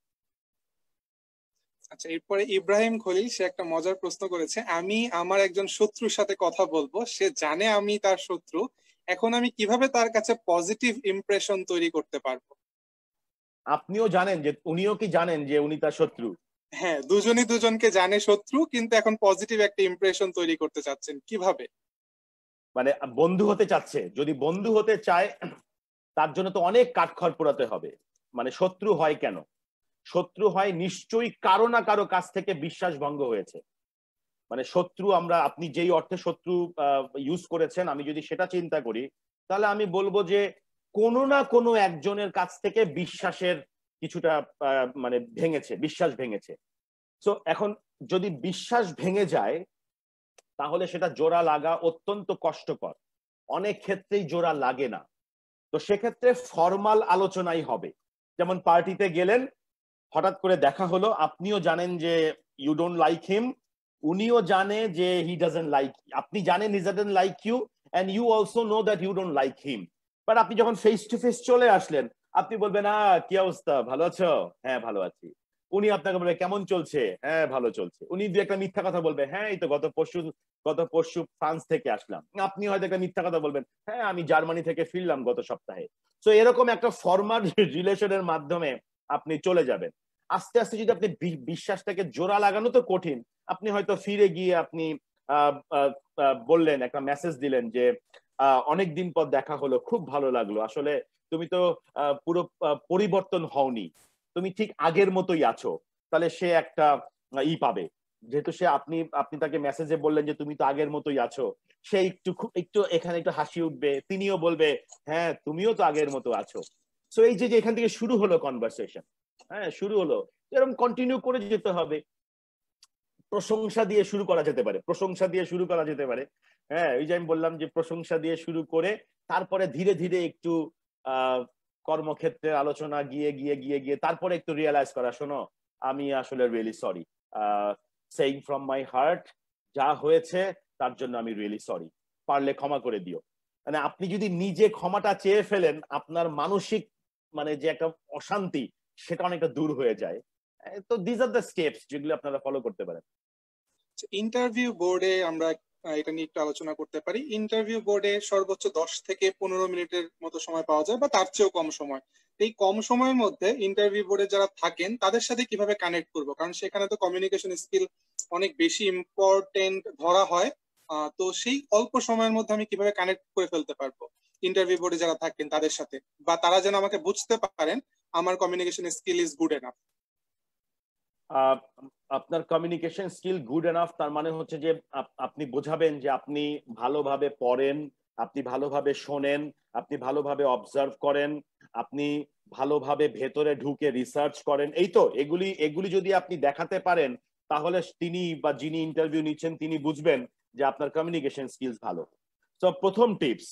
আচ্ছা, এরপরে ইব্রাহিম খলিল, সে একটা মজার প্রশ্ন করেছে, আমি আমার একজন শত্রুর সাথে কথা বলবো, সে জানে আমি তার শত্রু, এখন আমি কিভাবে তার কাছে পজিটিভ ইমপ্রেশন তৈরি করতে পারবো? আপনিও জানেন যে উনিও কি জানেন যে উনি তার শত্রু? হ্যাঁ, দুজনই দুজনকে জানে শত্রু, কিন্তু এখন পজিটিভ একটা ইমপ্রেশন তৈরি করতে চাচ্ছেন, কিভাবে? মানে বন্ধু হতে চাচ্ছে, যদি বন্ধু হতে চায় তার জন্য তো অনেক কাঠখড় পোড়াতে হবে। মানে শত্রু হয় কেন? শত্রু হয় নিশ্চয়ই কারো না কারো কাছ থেকে বিশ্বাস ভঙ্গ হয়েছে। মানে শত্রু, আমরা আপনি যেই অর্থে শত্রু ইউজ করেছেন, আমি যদি সেটা চিন্তা করি, তাহলে আমি বলবো যে কোনো না কোনো একজনের কাছ থেকে বিশ্বাসের কিছুটা মানে ভেঙেছে, বিশ্বাস ভেঙেছে। তো এখন যদি বিশ্বাস ভেঙে যায়, তাহলে সেটা জোড়া লাগা অত্যন্ত কষ্টকর, অনেক ক্ষেত্রেই জোড়া লাগে না। তো সেক্ষেত্রে ফর্মাল আলোচনাই হবে। যেমন পার্টিতে গেলেন, হঠাৎ করে দেখা হলো, আপনিও জানেন যে ইউ ডোন্ট লাইক হিম, উনিও জানে যে হি ডাজন্ট লাইক, আপনি জানেন he doesn't like you, and you also know that you don't like him. But আপনি যখন ফেস টু ফেস চলে আসলেন, আপনি বলবেন কি অবস্থা, ভালো আছো? হ্যাঁ ভালো আছি। উনি আপনাকে বলবে কেমন চলছে? হ্যাঁ ভালো চলছে। উনি দু একটা মিথ্যা কথা বলবে, হ্যাঁ এই তো গত পরশু ফ্রান্স থেকে আসলাম। আপনি হয়তো একটা মিথ্যা কথা বলবেন, হ্যাঁ আমি জার্মানি থেকে ফিরলাম গত সপ্তাহে। তো এরকম একটা ফর্মাল রিলেশনের মাধ্যমে আপনি চলে যাবেন। আস্তে আস্তে যদি আপনি বিশ্বাসটাকে জোড়া লাগানো তো কঠিন, আপনি হয়তো ফিরে গিয়ে আপনি বললেন, একটা মেসেজ দিলেন যে অনেকদিন পর দেখা হলো, খুব ভালো লাগলো, আসলে তুমি তো পুরো পরিবর্তন হওনি, তুমি ঠিক আগের মতোই আছো। তাহলে সে একটা পাবে, যেহেতু সে আপনি আপনি তাকে মেসেজে বললেন যে তুমি তো আগের মতোই আছো, সে একটু একটু এখানে একটু হাসি উঠবে, তিনিও বলবে হ্যাঁ তুমিও তো আগের মতো আছো। সো এই যে এখান থেকে শুরু হলো কনভারসেশন, হ্যাঁ শুরু হলো, এরকম কন্টিনিউ করে যেতে হবে। প্রশংসা দিয়ে শুরু করা যেতে পারে, প্রশংসা দিয়ে শুরু করা যেতে পারে। হ্যাঁ, ওই যে আমি বললাম যে প্রশংসা দিয়ে শুরু করে তারপরে ধীরে ধীরে একটু আহ কর্মক্ষেত্রে আলোচনা গিয়ে গিয়ে গিয়ে গিয়ে তারপরে একটু রিয়েলাইজ করা, শোনো আমি আসলে really sorry, saying from my heart, যা হয়েছে তার জন্য আমি রিয়েলি সরি, পারলে ক্ষমা করে দিও। মানে আপনি যদি নিজে ক্ষমাটা চেয়ে ফেলেন, আপনার মানসিক মানে যে একটা অশান্তি সেটা অনেকটা দূর হয়ে যায়। তো দিস আর দ্য স্টেপস যেগুলো আপনারা ফলো করতে পারেন। ইন্টারভিউ বোর্ডে আমরা এটা নিয়ে একটু আলোচনা করতে পারি। ইন্টারভিউ বোর্ডে সর্বোচ্চ 10 থেকে 15 মিনিটের মতো সময় পাওয়া যায়, বা তার চেয়েও কম সময়। এই কম সময়ের মধ্যে ইন্টারভিউ বোর্ডে যারা থাকেন তাদের সাথে কিভাবে কানেক্ট করব, কারণ সেখানে তো কমিউনিকেশন স্কিল অনেক বেশি ইম্পর্টেন্ট ধরা হয়। তো সেই অল্প সময়ের মধ্যে আমি কিভাবে কানেক্ট করে ফেলতে পারবো ইন্টারভিউ বোর্ডে যারা থাকেন তাদের সাথে, বা তারা যেন আমাকে বুঝতে পারেন আমার communication skill is good enough? আপনার কমিউনিকেশন স্কিল গুড এনাফ তার মানে হচ্ছে যে আপনি বোঝাবেন যে আপনি ভালোভাবে পড়েন, আপনি ভালোভাবে শোনেন, আপনি ভালোভাবে অবজার্ভ করেন, আপনি ভালোভাবে ভেতরে ঢুকে রিসার্চ করেন। এই তো এগুলি এগুলি যদি আপনি দেখাতে পারেন, তাহলে তিনি বা যিনি ইন্টারভিউ নিচ্ছেন তিনি বুঝবেন যে আপনার কমিউনিকেশন স্কিলস ভালো। তো প্রথম টিপস,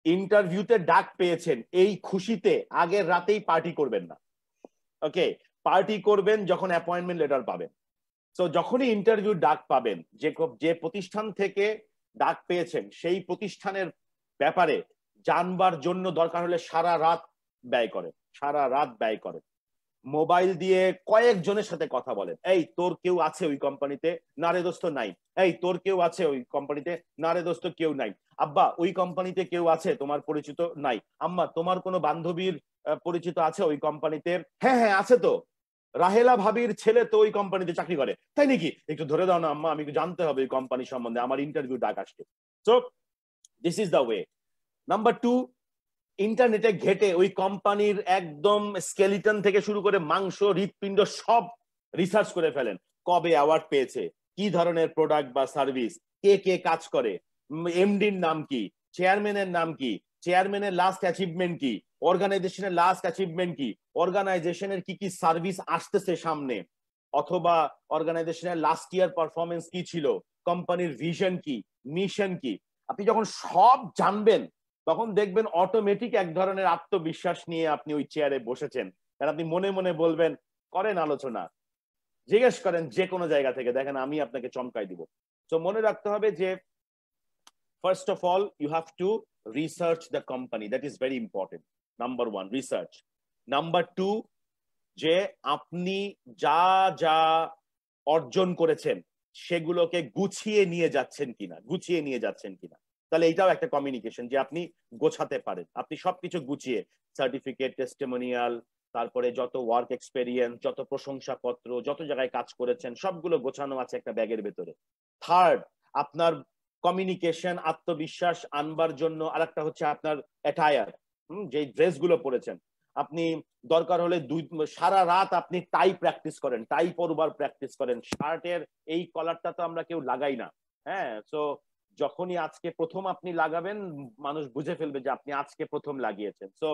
ইন্টারভিউতে ডাক পেয়েছেন এই খুশিতে আগের রাতেই পার্টি করবেন না। ওকে, পার্টি করবেন যখন অ্যাপয়েন্টমেন্ট লেটার পাবেন। তো যখনই ইন্টারভিউ ডাক পাবেন, যে প্রতিষ্ঠান থেকে ডাক পেয়েছেন সেই প্রতিষ্ঠানের ব্যাপারে জানবার জন্য দরকার হলে সারা রাত ব্যয় করেন, সারা রাত ব্যয় করেন। মোবাইল দিয়ে কয়েকজনের সাথে কথা বলেন, এই তোর কেউ আছে ওই কোম্পানিতে? না রে দোস্ত নাই। এই তোর কেউ আছে ওই কোম্পানিতে? না রে দোস্ত কেউ নাই। আব্বা ওই কোম্পানিতে কেউ আছে তোমার পরিচিত? নাই। আম্মা তোমার কোনো বান্ধবীর পরিচিত আছে ওই কোম্পানিতে? হ্যাঁ হ্যাঁ আছে তো, রাহেলা ভাবির ছেলে তো ওই কোম্পানিতে চাকরি করে। তাই নাকি? একটু ধরে দাও না আম্মা, আমি একটু জানতে হবে ওই কোম্পানি সম্বন্ধে, আমার ইন্টারভিউ ডাক আসছে। So this is the way. Number 2, ইন্টারনেটে ঘেটে ওই কোম্পানির একদম স্কেলিটন থেকে শুরু করে মাংস হৃৎপিণ্ড সব রিসার্চ করে ফেলেন। কবে অ্যাওয়ার্ড পেয়েছে, কি ধরনের প্রোডাক্ট বা সার্ভিস, কে কে কাজ করে, এমডির নাম কি, চেয়ারম্যানের নাম কি, চেয়ারম্যানের লাস্ট অ্যাচিভমেন্ট কি, অর্গানাইজেশনের লাস্ট অ্যাচিভমেন্ট কি, অর্গানাইজেশনের কি কি সার্ভিস আসতেছে সামনে, অথবা অর্গানাইজেশনের লাস্ট ইয়ার পারফরমেন্স কি ছিল, কোম্পানির ভিশন কি, মিশন কি। আপনি যখন সব জানবেন তখন দেখবেন অটোমেটিক এক ধরনের আত্মবিশ্বাস নিয়ে আপনি ওই চেয়ারে বসেছেন। কারণ আপনি মনে মনে বলবেন, করেন আলোচনা, জিজ্ঞেস করেন যে কোনো জায়গা থেকে, দেখেন আমি আপনাকে চমকাই দিব। তো মনে রাখতে হবে যে first of all you have to research the company, that is very important. Number 1 research. Number 2, যে আপনি যা যা অর্জন করেছেন সেগুলোকে গুছিয়ে নিয়ে যাচ্ছেন কিনা, গুছিয়ে নিয়ে যাচ্ছেন কিনা। তাহলে এটাও একটা কমিউনিকেশন যে আপনি গোছাতে পারেন, আপনি সবকিছু গুছিয়ে, সার্টিফিকেট, টেস্টিমোনিয়াল, তারপরে যত ওয়ার্ক এক্সপেরিয়েন্স, যত প্রশংসাপত্র, যত জায়গায় কাজ করেছেন সবগুলো গোছানো আছে একটা ব্যাগের ভেতরে। থার্ড, আপনার কমিউনিকেশন আত্মবিশ্বাস আনবার জন্য আরেকটা হচ্ছে আপনার অ্যাটায়ার, যে ড্রেসগুলো পরেছেন। আপনি দরকার হলে সারা রাত আপনি টাই প্র্যাকটিস করেন, টাই পরবার প্র্যাকটিস করেন। শার্টের এই কলারটা তো আমরা কেউ লাগাই না, হ্যাঁ। সো যখনই আজকে প্রথম আপনি লাগাবেন, মানুষ বুঝে ফেলবে যে আপনি আজকে প্রথম লাগিয়েছেন। সো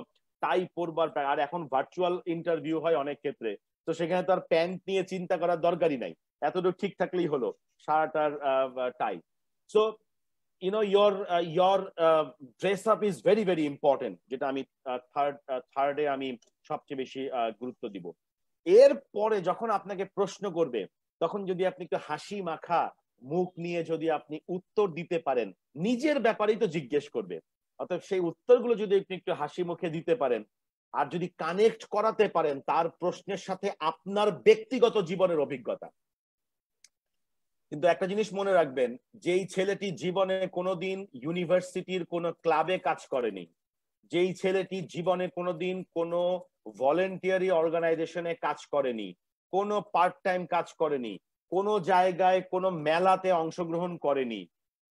টাই পরবার, আর এখন ভার্চুয়াল ইন্টারভিউ হয় অনেক ক্ষেত্রে, তো সেখানে তো আর প্যান্ট নিয়ে চিন্তা করার দরকারই নাই, এতটুকু ঠিক থাকলেই হলো, শার্ট আর tie. So your dress up is very very important, যেটা আমি থার্ডে আমি সবচেয়ে বেশি গুরুত্ব দিব। এরপরে যখন আপনাকে প্রশ্ন করবে তখন যদি আপনি একটু হাসি মাখা মুখ নিয়ে যদি আপনি উত্তর দিতে পারেন, নিজের ব্যাপারেই তো জিজ্ঞেস করবে, অর্থাৎ সেই উত্তরগুলো যদি আপনি একটু হাসি মুখে দিতে পারেন, আর যদি কানেক্ট করাতে পারেন তার প্রশ্নের সাথে আপনার ব্যক্তিগত জীবনের অভিজ্ঞতা। কিন্তু একটা জিনিস মনে রাখবেন, যেই ছেলেটি জীবনে কোনোদিন ইউনিভার্সিটির কোনো ক্লাবে কাজ করেনি, যেই ছেলেটি জীবনে কোনোদিন কোনো ভলেন্টিয়ারি অর্গানাইজেশনে কাজ করেনি, কোনো পার্ট টাইম কাজ করেনি, কোনো জায়গায় কোনো মেলাতে অংশগ্রহণ করেনি,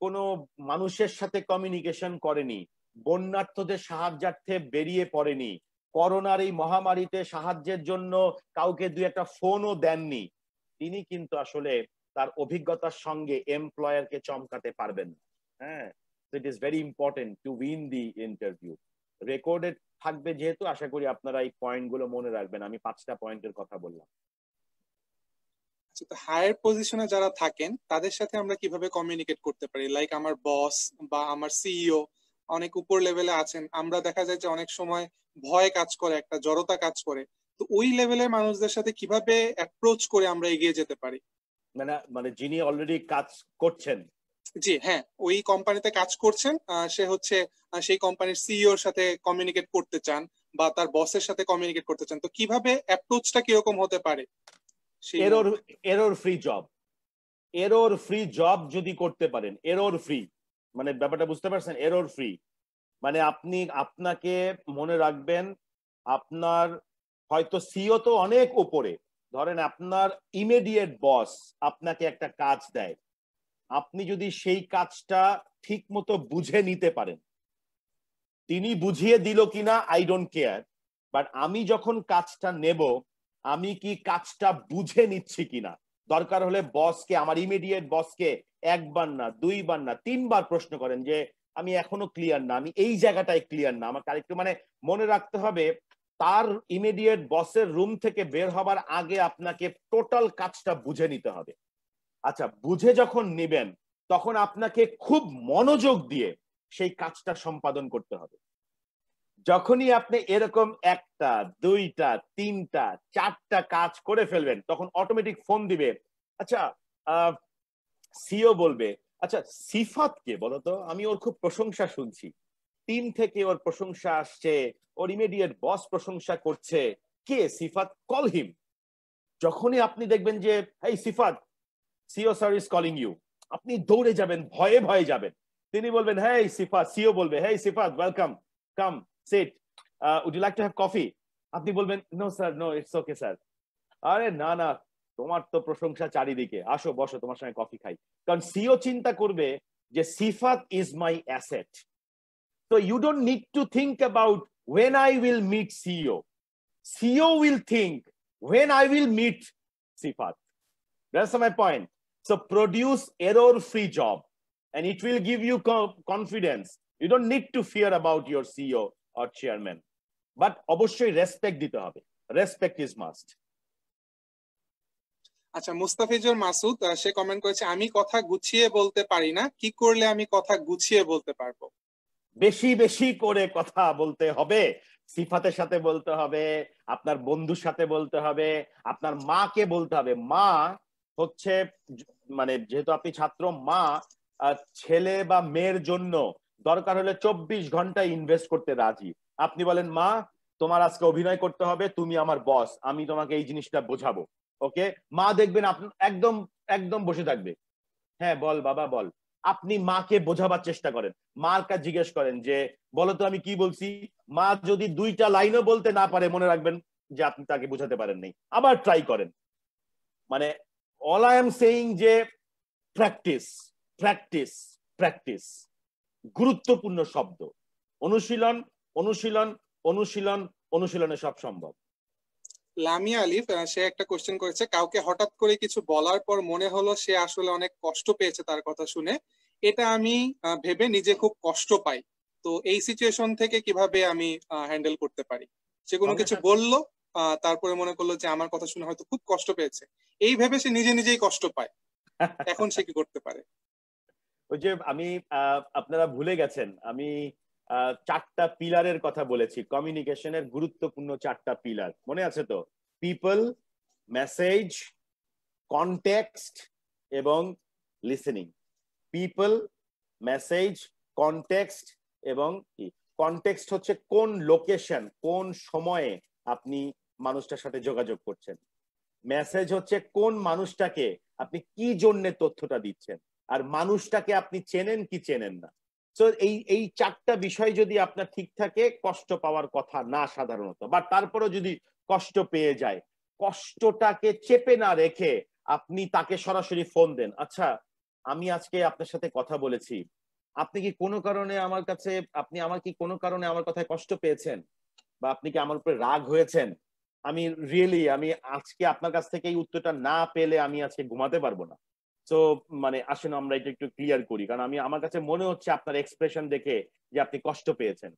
কোনো মানুষের সাথে কমিউনিকেশন করেনি, বন্যার্থদের সাহায্যার্থে বেরিয়ে পড়েনি, করোনার এই মহামারীতে সাহায্যের জন্য কাউকে দুই একটা ফোনও দেননি, তিনি কিন্তু আসলে তার অভিজ্ঞতার সঙ্গে এমপ্লয়ারকে চমকাতে পারবেন না। হ্যাঁ, it is very important to win the interview. Recorded থাকবে যেহেতু, আশা করি আপনারা এই পয়েন্টগুলো মনে রাখবেন। আমি 5টা পয়েন্টের কথা বললাম। হায়ার পজিশনে যারা থাকেন তাদের সাথে আমরা কিভাবে কমিউনিকেট করতে পারি? লাইক আমার বস বা আমার সিইও অনেক উপর লেভেলে আছেন, আমরা দেখা যায় যে অনেক সময় ভয় কাজ করে, একটা জড়তা কাজ করে। তো ওই লেভেলের মানুষদের সাথে কিভাবে অ্যাপ্রোচ করে আমরা এগিয়ে যেতে পারি? মানে যিনি অলরেডি কাজ করছেন জি হ্যাঁ, ওই কোম্পানিতে কাজ করছেন, সে হচ্ছে সেই কোম্পানির সিইওর সাথে কমিউনিকেট করতে চান বা তার বসের সাথে কমিউনিকেট করতে চান, তো কিভাবে অ্যাপ্রোচটা কিরকম হতে পারে সেই এরর মুহূর্তে? Error free job, error free job যদি করতে পারেন, এরর ফ্রি মানে ব্যাপারটা বুঝতে পারছেন? এরর ফ্রি মানে আপনি আপনাকে মনে রাখবেন, আপনার হয়তো সিও তো অনেক উপরে, ধরেন আপনার ইমিডিয়েট বস আপনাকে একটা কাজ দেয়, আপনি যদি সেই কাজটা ঠিক মতো বুঝে নিতে পারেন, তিনি বুঝিয়ে দিল কিনা আই ডোন্ট কেয়ার, বাট আমি যখন কাজটা নেব আমি কি কাজটা বুঝে নিচ্ছি কিনা, দরকার হলে বসকে, আমার ইমিডিয়েট বসকে একবার না দুইবার না তিনবার প্রশ্ন করেন যে আমি এখনো ক্লিয়ার না, আমি এই জায়গাটায় ক্লিয়ার না, আমার আরেকটু মানে মনে রাখতে হবে তার ইমিডিয়েট বসের রুম থেকে বের হবার আগে আপনাকে টোটাল কাজটা বুঝে নিতে হবে। আচ্ছা, বুঝে যখন নেবেন তখন আপনাকে খুব মনোযোগ দিয়ে সেই কাজটা সম্পাদন করতে হবে। যখনই আপনি এরকম একটা দুইটা তিনটা চারটা কাজ করে ফেলবেন তখন অটোমেটিক ফোন দিবে, আচ্ছা সিও বলবে, আচ্ছা সিফাত কে বলতো, আমি ওর খুব প্রশংসা শুনছি, টিম থেকে ওর প্রশংসা আসছে, ওর ইমিডিয়েট বস প্রশংসা করছে, কে সিফাত, কল হিম। যখনই আপনি দেখবেন যে এই Sifat, CEO sir is calling you, আপনি দৌড়ে যাবেন, ভয়ে ভয়ে যাবেন, তিনি বলবেন হেই সিফাত, সিও বলবে hey Sifat welcome, come sit, would you like to have coffee, আপনি বলবেন no sir, no it's okay sir, আরে না না, তোমার তো প্রশংসা চারিদিকে, আসো বসো তোমার সঙ্গে কফি খাই। কারণ সিও চিন্তা করবে যে Sifat is my asset, so you don't need to think about when I will meet CEO. CEO will think when I will meet Sifat. That's my point. So produce error-free job, and it will give you confidence. You don't need to fear about your CEO or chairman. But অবশ্যই respect দিতে হবে. Respect is must. আচ্ছা, মুস্তাফিজুর মাসুদ সে কমেন্ট করেছে, আমি কথা গুছিয়ে বলতে পারি না, কি করলে আমি কথা গুছিয়ে বলতে পারবো? বেশি বেশি করে কথা বলতে হবে, সিফাতের সাথে বলতে হবে, আপনার বন্ধুর সাথে বলতে হবে, আপনার মাকে বলতে হবে। মা হচ্ছে মানে যেহেতু আপনি ছাত্র, মা ছেলে বা মেয়ের জন্য দরকার হলে 24 ঘন্টা ইনভেস্ট করতে রাজি। আপনি বলেন মা তোমার আজকে অভিনয় করতে হবে, তুমি আমার বস, আমি তোমাকে এই জিনিসটা বোঝাবো, ওকে? মা দেখবেন আপনি একদম একদম বসে থাকবে, হ্যাঁ বল বাবা বল। আপনি মাকে বোঝাবার চেষ্টা করেন, মার কাছে জিজ্ঞেস করেন যে বলো তো আমি কি বলছি। মা যদি দুইটা লাইনও বলতে না পারে মনে রাখবেন যে আপনি তাকে বোঝাতে পারেন নাই, আবার ট্রাই করেন। মানে অল আই এম সেইং যে প্র্যাকটিস প্র্যাকটিস প্র্যাকটিস, গুরুত্বপূর্ণ শব্দ, অনুশীলন অনুশীলন অনুশীলন, অনুশীলনে সব সম্ভব। লামিয়া আলিফ সে একটা কোশ্চেন করেছে, কাউকে হঠাৎ করে কিছু বলার পর মনে হলো সে আসলে অনেক কষ্ট পেয়েছে তার কথা শুনে, এটা আমি ভেবে নিজে খুব কষ্ট পাই, তো এই সিচুয়েশন থেকে কিভাবে আমি হ্যান্ডেল করতে পারি? সে কোনো সঙ্গে কিছু সাথে বললো, তারপরে মনে করলো যে আমার কথা শুনে হয়তো খুব কষ্ট পেয়েছে, এই ভেবে সে নিজে নিজেই কষ্ট পায়, এখন সে কি করতে পারে? ওই যে আমি আপনারা ভুলে গেছেন, আমি চারটা পিলারের কথা বলেছি, কমিউনিকেশনের গুরুত্বপূর্ণ চারটা পিলার, মনে আছে তো? পিপল, মেসেজ, কনটেক্সট এবং লিসেনিং। পিপল, মেসেজ, কনটেক্সট এবং কি, কনটেক্সট হচ্ছে কোন লোকেশন, কোন সময়ে আপনি মানুষটার সাথে যোগাযোগ করছেন। মেসেজ হচ্ছে কোন মানুষটাকে আপনি কি জন্য তথ্যটা দিচ্ছেন, আর মানুষটাকে আপনি চেনেন কি চেনেন না। তো এই চারটা বিষয় যদি আপনার ঠিক থাকে, কষ্ট পাওয়ার কথা না সাধারণত, বা তারপরেও যদি কষ্ট পেয়ে যায়, কষ্টটাকে চেপে না রেখে আপনি তাকে সরাসরি ফোন দেন, আচ্ছা আমি আজকে আপনার সাথে কথা বলেছি, আপনি কি কোনো কারণে আমার কাছে, আপনি আমার কি কোনো কারণে আমার কথায় কষ্ট পেয়েছেন, বা আপনি কি আমার উপরে রাগ হয়েছেন? আমি রিয়েলি আমি আজকে আপনার কাছ থেকে এই উত্তরটা না পেলে আমি আজকে ঘুমাতে পারবো না। তো মানে আসেন আমরা এটা একটু ক্লিয়ার করি, কারণ আমি আমার কাছে মনে হচ্ছে আপনার এক্সপ্রেশন দেখে যে আপনি কষ্ট পেয়েছেন।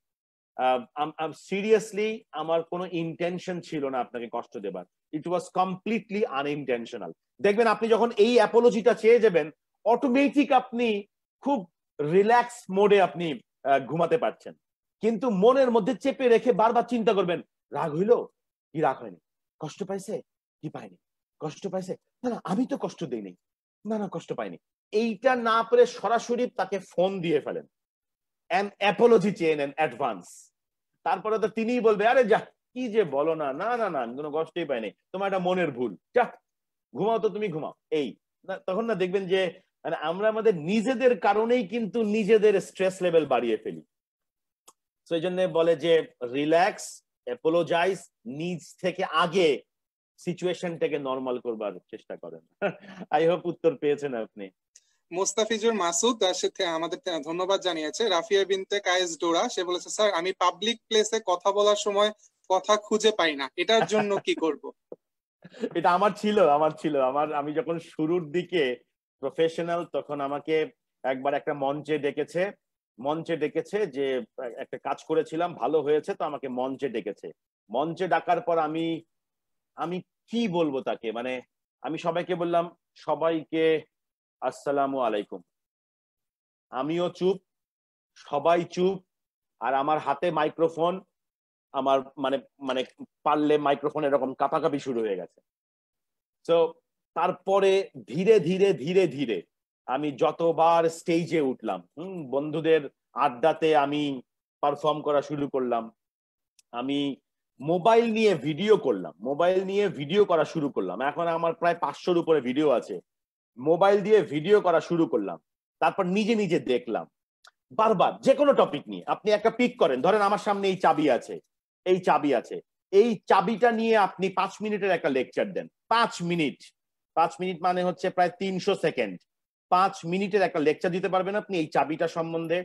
সিরিয়াসলি আমার কোনো ইন্টেনশন ছিল না আপনাকে কষ্ট দেবার, ইট ওয়াজ কমপ্লিটলি আনইনটেনশনাল। দেখবেন আপনি যখন এই অ্যাপোলজিটা চেয়ে যাবেন, অটোমেটিক আপনি খুব রিল্যাক্স মোডে আপনি ঘুমাতে পারছেন। কিন্তু মনের মধ্যে চেপে রেখে বারবার চিন্তা করবেন, রাগ হইলো কি রাগ হয়নি, কষ্ট পাইছে কি পাইনি, কষ্ট পাইছে না না আমি তো কষ্ট দেইনি, না না কষ্ট পাইনি, এইটা না পেরে সরাসরি তাকে ফোন দিয়ে ফেলেন, অ্যান অ্যাপোলজি চেয়ে নেন অ্যাডভান্স। তারপরে তো তিনিই বলবে আরে যা কি যে বলো না, না না না আমি কোনো কষ্টই পাইনি, তোমার একটা মনের ভুল, যা ঘুমাও তো তুমি ঘুমাও। এই তখন না দেখবেন যে মানে আমরা আমাদের নিজেদের কারণেই কিন্তু নিজেদের স্ট্রেস লেভেল বাড়িয়ে ফেলি। তো এই জন্য বলে যে রিল্যাক্স, অ্যাপোলোজাইজ, নিজ থেকে আগে সিচুয়েশনটাকে নরমাল করবার চেষ্টা করেন। আই হোপ উত্তর পেয়েছেন আপনি। মোস্তাফিজুর মাসুদ তার সাথে আমাদের ধন্যবাদ জানিয়েছে। রাফিয়া বিনতে কায়েস ডোরা, সে বলেছে স্যার আমি পাবলিক প্লেসে কথা বলার সময় কথা খুঁজে পাই না, এটার জন্য কি করব? এটা আমার ছিল আমি যখন শুরুর দিকে প্রফেশনাল, তখন আমাকে একবার একটা মঞ্চে ডেকেছে যে একটা কাজ করেছিলাম ভালো হয়েছে, তো আমাকে মঞ্চে ডেকেছে। মঞ্চে ডাকার পর আমি কি বলবো তাকে, মানে আমি সবাইকে বললাম সবাইকে আসসালামু আলাইকুম, আমিও চুপ, সবাই চুপ, আর আমার হাতে মাইক্রোফোন, আমার মানে মানে পারলে মাইক্রোফোন এরকম কাঁপাকাঁপি শুরু হয়ে গেছে। তো তারপরে ধীরে ধীরে ধীরে ধীরে আমি যতবার স্টেজে উঠলাম, বন্ধুদের আড্ডাতে আমি পারফর্ম করা শুরু করলাম, আমি মোবাইল নিয়ে ভিডিও করা শুরু করলাম। এখন আমার প্রায় 500-র উপরে ভিডিও আছে। মোবাইল দিয়ে ভিডিও করা শুরু করলাম, তারপর নিজে নিজে দেখলাম বারবার যে কোনো টপিক নিয়ে আপনি একটা পিক করেন, ধরেন আমার সামনে এই চাবি আছে, এই চাবিটা নিয়ে আপনি 5 মিনিটের একটা লেকচার দেন। 5 মিনিট মানে হচ্ছে প্রায় 300 সেকেন্ড। 5 মিনিটের একটা লেকচার দিতে পারবেন আপনি এই চাবিটা সম্বন্ধে?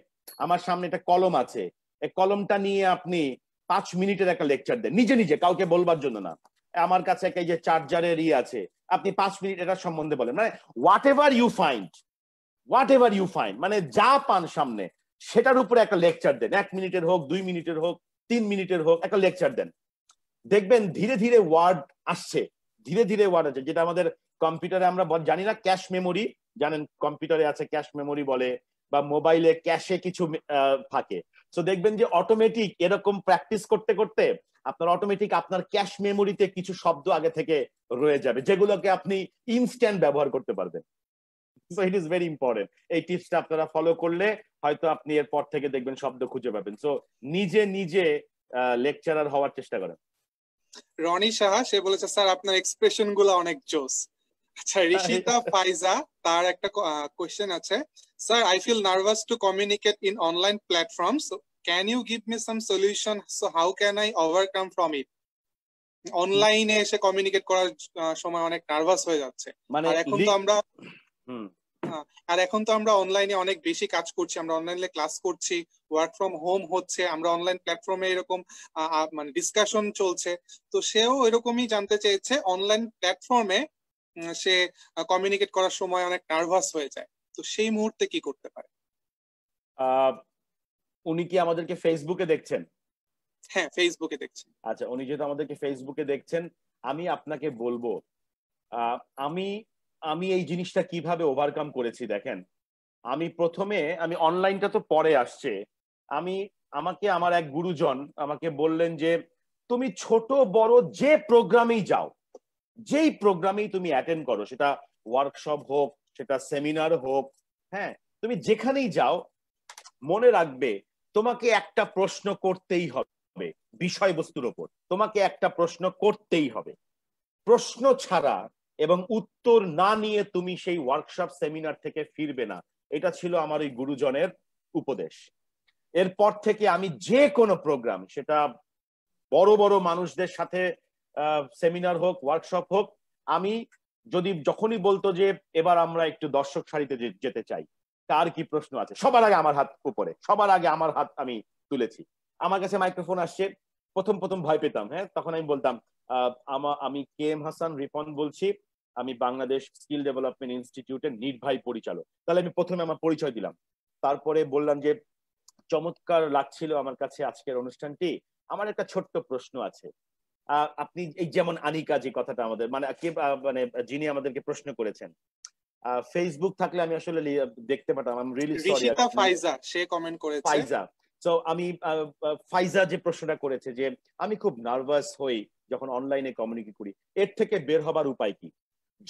আমার সামনে একটা কলম আছে, এই কলমটা নিয়ে আপনি 5 মিনিটের একটা লেকচার দেন, নিজে নিজে, কাউকে বলবার জন্য না। আমার কাছে একটা এই যে চার্জারের আছে, আপনি 5 মিনিট এটা সম্বন্ধে বলেন। মানে হোয়াট এভার ইউ ফাইন্ড, মানে যা পান সামনে সেটার উপরে একটা লেকচার দেন। 1 মিনিটের হোক, 2 মিনিটের হোক, 3 মিনিটের হোক, একটা লেকচার দেন। দেখবেন ধীরে ধীরে ওয়ার্ড আসছে, যেটা আমাদের কম্পিউটারে আমরা জানি না, ক্যাশ মেমোরি, জানেন কম্পিউটারে আছে ক্যাশ মেমোরি বলে, বা মোবাইলে ক্যাশে কিছু থাকে। তো দেখবেন যে অটোমেটিক এরকম প্র্যাকটিস করতে করতে আপনার অটোমেটিক আপনার ক্যাশ মেমোরিতে কিছু শব্দ আগে থেকে রয়ে যাবে, যেগুলোকে আপনি ইনস্ট্যান্ট ব্যবহার করতে পারবেন। So it is very important. এই টিপসটা আপনারা ফলো করলে হয়তো আপনি এরপর থেকে দেখবেন শব্দ খুঁজে পাবেন। সো নিজে নিজে লেকচারার হওয়ার চেষ্টা করেন। রনি সাহা, সে বলেছে স্যার আপনার এক্সপ্রেশন গুলো অনেক জোস। আচ্ছা, ঋষিতা ফাইজা, তার একটা কোয়েশ্চেন আছে, sir I feel nervous to communicate in online platforms, can you give me some solution, so how can I overcome from it? অনলাইনে এসে কমিউনিকেট করার সময় অনেক নার্ভাস হয়ে যাচ্ছে, মানে আর এখন তো আমরা অনলাইনে অনেক বেশি কাজ করছি, আমরা অনলাইনে ক্লাস করছি, ওয়ার্ক ফ্রম হোম হচ্ছে, আমরা অনলাইন প্ল্যাটফর্মে এরকম মানে ডিসকাশন চলছে। তো সেও এরকমই জানতে চেয়েছে, অনলাইন প্ল্যাটফর্মে সে কমিউনিকেট করার সময় অনেক নার্ভাস হয়ে যায়, তো সেই মুহূর্তে কি করতে পারে? উনি কি আমাদেরকে ফেসবুকে দেখছেন? হ্যাঁ, ফেসবুকে দেখছেন। আচ্ছা, উনি যেহেতু আমাদেরকে ফেসবুকে দেখছেন, আমি আপনাকে বলবো আমি এই জিনিসটা কিভাবে ওভারকাম করেছি। দেখেন, আমি অনলাইনটা তো পরে আসছে, আমাকে আমার এক গুরুজন আমাকে বললেন যে তুমি ছোট বড় যে প্রোগ্রামেই যাও, যেই প্রোগ্রামেই তুমি অ্যাটেন্ড করো, সেটা ওয়ার্কশপ হোক, সেটা সেমিনার হোক, হ্যাঁ, তুমি যেখানেই যাও, মনে রাখবে তোমাকে একটা প্রশ্ন করতেই হবে, বিষয়বস্তুর ওপর তোমাকে একটা প্রশ্ন করতেই হবে। প্রশ্ন ছাড়া এবং উত্তর না নিয়ে তুমি সেই ওয়ার্কশপ সেমিনার থেকে ফিরবে না। এটা ছিল আমার ওই গুরুজনের উপদেশ। এরপর থেকে আমি যে কোনো প্রোগ্রাম, সেটা বড় বড় মানুষদের সাথে সেমিনার হোক, ওয়ার্কশপ হোক, আমি যখনই বলতো যে এবার আমরা একটু দর্শক সারিতে যেতে চাই, কার কি প্রশ্ন আছে, সবার আগে আমার হাত উপরে, সবার আগে আমার হাত আমি তুলেছি। আমার কাছে মাইক্রোফোন আসছে, প্রথম ভয় পেতাম, হ্যাঁ, তখন আমি বলতাম আমি KM হাসান রিপন বলছি, আমি বাংলাদেশ স্কিল ডেভেলপমেন্ট ইনস্টিটিউটের নির্বাহী পরিচালক। তাহলে আমি প্রথমে আমার পরিচয় দিলাম, তারপরে বললাম যে চমৎকার লাগছিল আমার কাছে আজকের অনুষ্ঠানটি, আমার একটা ছোট্ট প্রশ্ন আছে। আপনি এই যেমন আনিকা, যে কথাটা আমাদের মানে যিনি আমাদেরকে প্রশ্ন করেছেন, ফেসবুক থাকলে আমি আসলে দেখতে পারতাম। আমি রিয়েলি সরি। ঋষিতা ফাইজা, সে কমেন্ট করেছে। ফাইজা, তো আমি ফাইজা যে প্রশ্নটা করেছে যে আমি খুব নার্ভাস হই যখন অনলাইনে কমিউনিকেট করি, এর থেকে বের হবার উপায় কি?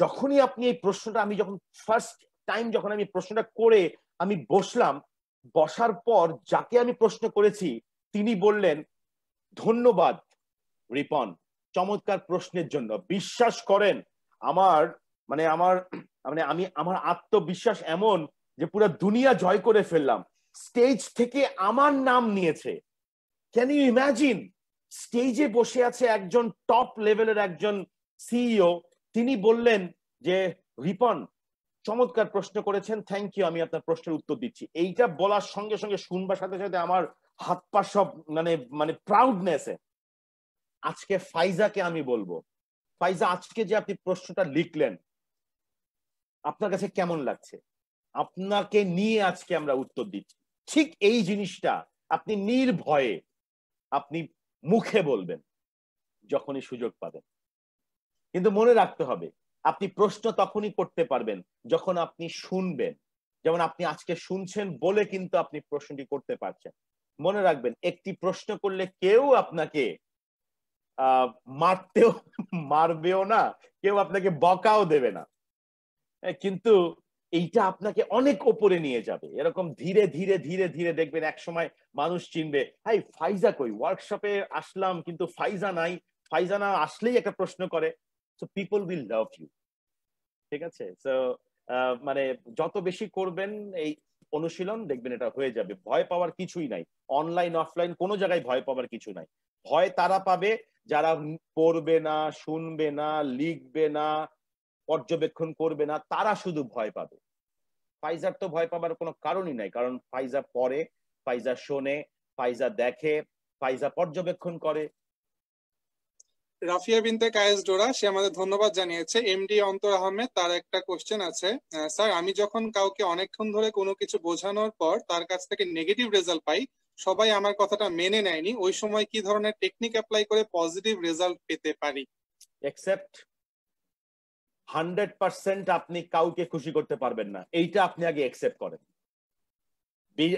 যখনই আপনি এই প্রশ্নটা, আমি যখন ফার্স্ট টাইম যখন আমি প্রশ্নটা করে আমি বসলাম, বসার পর যাকে আমি প্রশ্ন করেছি তিনি বললেন, ধন্যবাদ রিপন চমৎকার প্রশ্নের জন্য। বিশ্বাস করেন আমার মানে আমার মানে আমি আমার আত্মবিশ্বাস এমন যে পুরো দুনিয়া জয় করে ফেললাম। স্টেজ থেকে আমার নাম নিয়েছে। Can you imagine? স্টেজে বসে আছে একজন টপ লেভেলের একজন সিইও, তিনি বললেন যে রিপন চমৎকার প্রশ্ন করেছেন, থ্যাংক ইউ, আমি আপনার প্রশ্নের উত্তর দিচ্ছি। এইটা বলার সঙ্গে সঙ্গে শুনবার সাথে সাথে আমার হাত পা সব মানে মানে প্রাউডনেসে। আজকে ফাইজাকে আমি বলবো, ফাইজা আজকে যে আপনি প্রশ্নটা লিখলেন আপনার কাছে কেমন লাগছে? আপনাকে নিয়ে আজকে আমরা উত্তর দিচ্ছি। ঠিক এই জিনিসটা আপনি নির্ভয়ে আপনি মুখে বলবেন যখনই সুযোগ পাবেন। কিন্তু মনে রাখতে হবে আপনি প্রশ্ন তখনই করতে পারবেন যখন আপনি শুনবেন। যেমন আপনি আজকে শুনছেন বলে কিন্তু আপনি প্রশ্নটি করতে পারছেন। মনে রাখবেন একটি প্রশ্ন করলে কেউ আপনাকে মারতেও মারবেও না, কেউ আপনাকে বকাও দেবে না, কিন্তু এইটা আপনাকে অনেক উপরে নিয়ে যাবে। এরকম ধীরে ধীরে ধীরে ধীরে দেখবেন এক সময় মানুষ চিনবে, হাই ফাইজা কই, ওয়ার্কশপে আসলাম কিন্তু ফাইজা নাই, ফাইজা না আসলেই একটা প্রশ্ন করে। So people will love you. ঠিক আছে? সো মানে যত বেশি করবেন এই অনুশীলন দেখবেন এটা হয়ে যাবে। ভয় পাওয়ার কিছুই নাই, অনলাইন অফলাইন কোনো জায়গায় ভয় পাওয়ার কিছু নাই। ভয় তারা পাবে যারা পড়বে না, শুনবে না, লিখবে না, পর্যবেক্ষণ করবে না, তারা শুধু ভয় পাবে। ফাইজার তো ভয় পাবার কোনো কারণই নাই, কারণ ফাইজা পড়ে, ফাইজা শোনে, ফাইজা দেখে, ফাইজা পর্যবেক্ষণ করে। রাফিয়া বিনতে কায়েস ডোরা, সে আমাদের ধন্যবাদ জানিয়েছে। এমডি অন্তর আহমেদ, তার একটা কোশ্চেন আছে। স্যার, আমি যখন কাউকে অনেকক্ষণ ধরে কোনো কিছু বোঝানোর পর তার কাছ থেকে নেগেটিভ রেজাল্ট পাই, সবাই আমার কথাটা মেনে নেয়নি, ওই সময় কি ধরনের টেকনিক অ্যাপ্লাই করে পজিটিভ রেজাল্ট পেতে পারি? এক্সেপ্ট 100% আপনি কাউকে খুশি করতে পারবেন না, এইটা আপনি আগে একসেপ্ট করেন।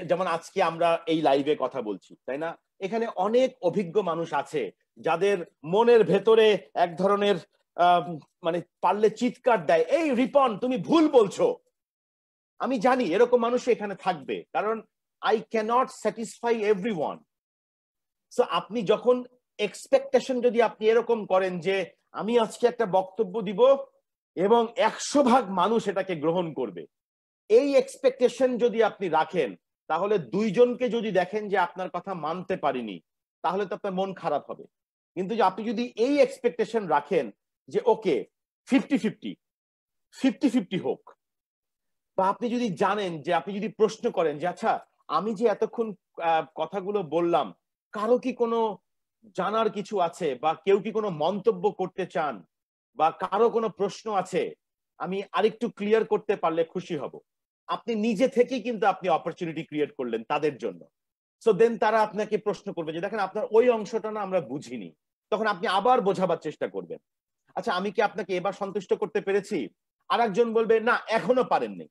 যেমন আজকে আমরা এই লাইভে কথা বলছি, তাই না? এখানে অনেক অভিজ্ঞ মানুষ আছে যাদের মনের ভেতরে এক ধরনের মানে পারলে চিৎকার দেয়, এই রিপন তুমি ভুল বলছো। আমি জানি এরকম মানুষ এখানে থাকবে, কারণ I can't satisfy everyone. So আপনি যখন এক্সপেকটেশন যদি আপনি এরকম করেন যে আমি আজকে একটা বক্তব্য দিব এবং 100 ভাগ মানুষ এটাকে গ্রহণ করবে, এই এক্সপেকটেশন যদি আপনি রাখেন, তাহলে দুইজনকে যদি দেখেন যে আপনার কথা মানতে পারিনি, তাহলে তো আপনার মন খারাপ হবে। কিন্তু আপনি যদি এই এক্সপেকটেশন রাখেন যে ওকে 50-50 50-50 হোক, বা আপনি যদি জানেন যে আপনি যদি প্রশ্ন করেন যে আচ্ছা আমি যে এতক্ষণ কথাগুলো বললাম, কারো কি কোনো জানার কিছু আছে, বা কেউ কি কোনো মন্তব্য করতে চান, বা কারো কোনো প্রশ্ন আছে, আমি আরেকটু ক্লিয়ার করতে পারলে খুশি হব। আপনি নিজে থেকেই কিন্তু আপনি অপরচুনিটি ক্রিয়েট করলেন তাদের জন্য। সো দেন তারা আপনাকে প্রশ্ন করবে যে দেখেন আপনার ওই অংশটা না আমরা বুঝিনি, তখন আপনি আবার বোঝাবার চেষ্টা করবেন, আচ্ছা আমি কি আপনাকে এবার সন্তুষ্ট করতে পেরেছি? আর একজন বলবে না এখনো পারেননি,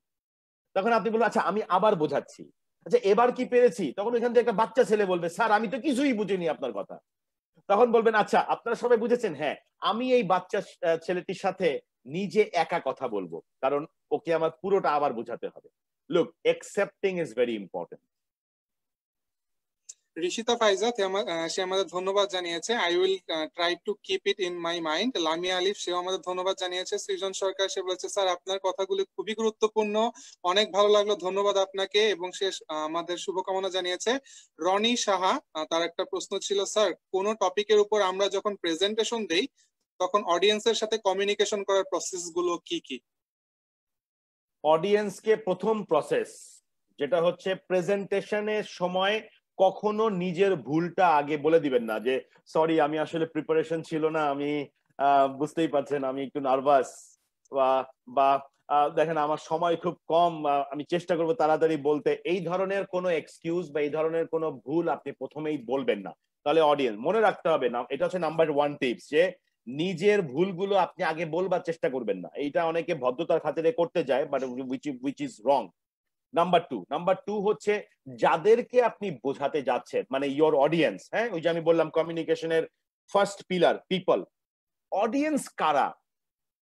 তখন আপনি বলবেন আচ্ছা আমি আবার বোঝাচ্ছি, আচ্ছা এবার কি পেরেছি? তখন এখান থেকে একটা বাচ্চা ছেলে বলবে স্যার আমি তো কিছুই বুঝিনি আপনার কথা। তখন বলবেন আচ্ছা আপনারা সবাই বুঝেছেন, হ্যাঁ আমি এই বাচ্চা ছেলেটির সাথে নিজে একা কথা বলবো, কারণ ওকে আমার পুরোটা আবার বোঝাতে হবে। Look, accepting is very important. Rishita ফাইজা, সে আমাদের ধন্যবাদ জানিয়েছে। I will try to keep it in my mind. Lamia আলিফ, সেও আমাদের ধন্যবাদ জানিয়েছে। সৃজন সরকার, সে বলেছে স্যার আপনার কথাগুলো খুবই গুরুত্বপূর্ণ, অনেক ভালো লাগলো, ধন্যবাদ আপনাকে, এবং সে আমাদের শুভকামনা জানিয়েছে। রনি সাহা, তার একটা প্রশ্ন ছিল, স্যার কোনো টপিকের উপর আমরা যখন প্রেজেন্টেশন দেই তখন অডিয়েন্সের সাথে কমিউনিকেশন করার প্রসেস গুলো কি কি? অডিয়েন্সকে প্রথম প্রসেস যেটা হচ্ছে প্রেজেন্টেশনের সময় কখনো নিজের ভুলটা আগে বলে দিবেন না, যে সরি আমি আসলে প্রিপারেশন ছিল না, আমি বুঝতেই পারছেন আমি একটু নার্ভাস, বা দেখেন আমার সময় খুব কম, আমি চেষ্টা করবো তাড়াতাড়ি বলতে। এই ধরনের কোনো এক্সকিউজ বা এই ধরনের কোনো ভুল আপনি প্রথমেই বলবেন না, তাহলে অডিয়েন্স মনে রাখতে হবে না। এটা হচ্ছে নাম্বার 1 টিপস, যে নিজের ভুলগুলো আপনি আগে বলবার চেষ্টা করবেন না। এইটা অনেকে ভদ্রতার খাতিরে করতে যায়, but which is wrong. Number two হচ্ছে যাদেরকে আপনি বোঝাতে যাচ্ছেন, মানে ইয়োর অডিয়েন্স, হ্যাঁ ওই যে আমি বললাম কমিউনিকেশনের ফার্স্ট পিলার পিপল, অডিয়েন্স কারা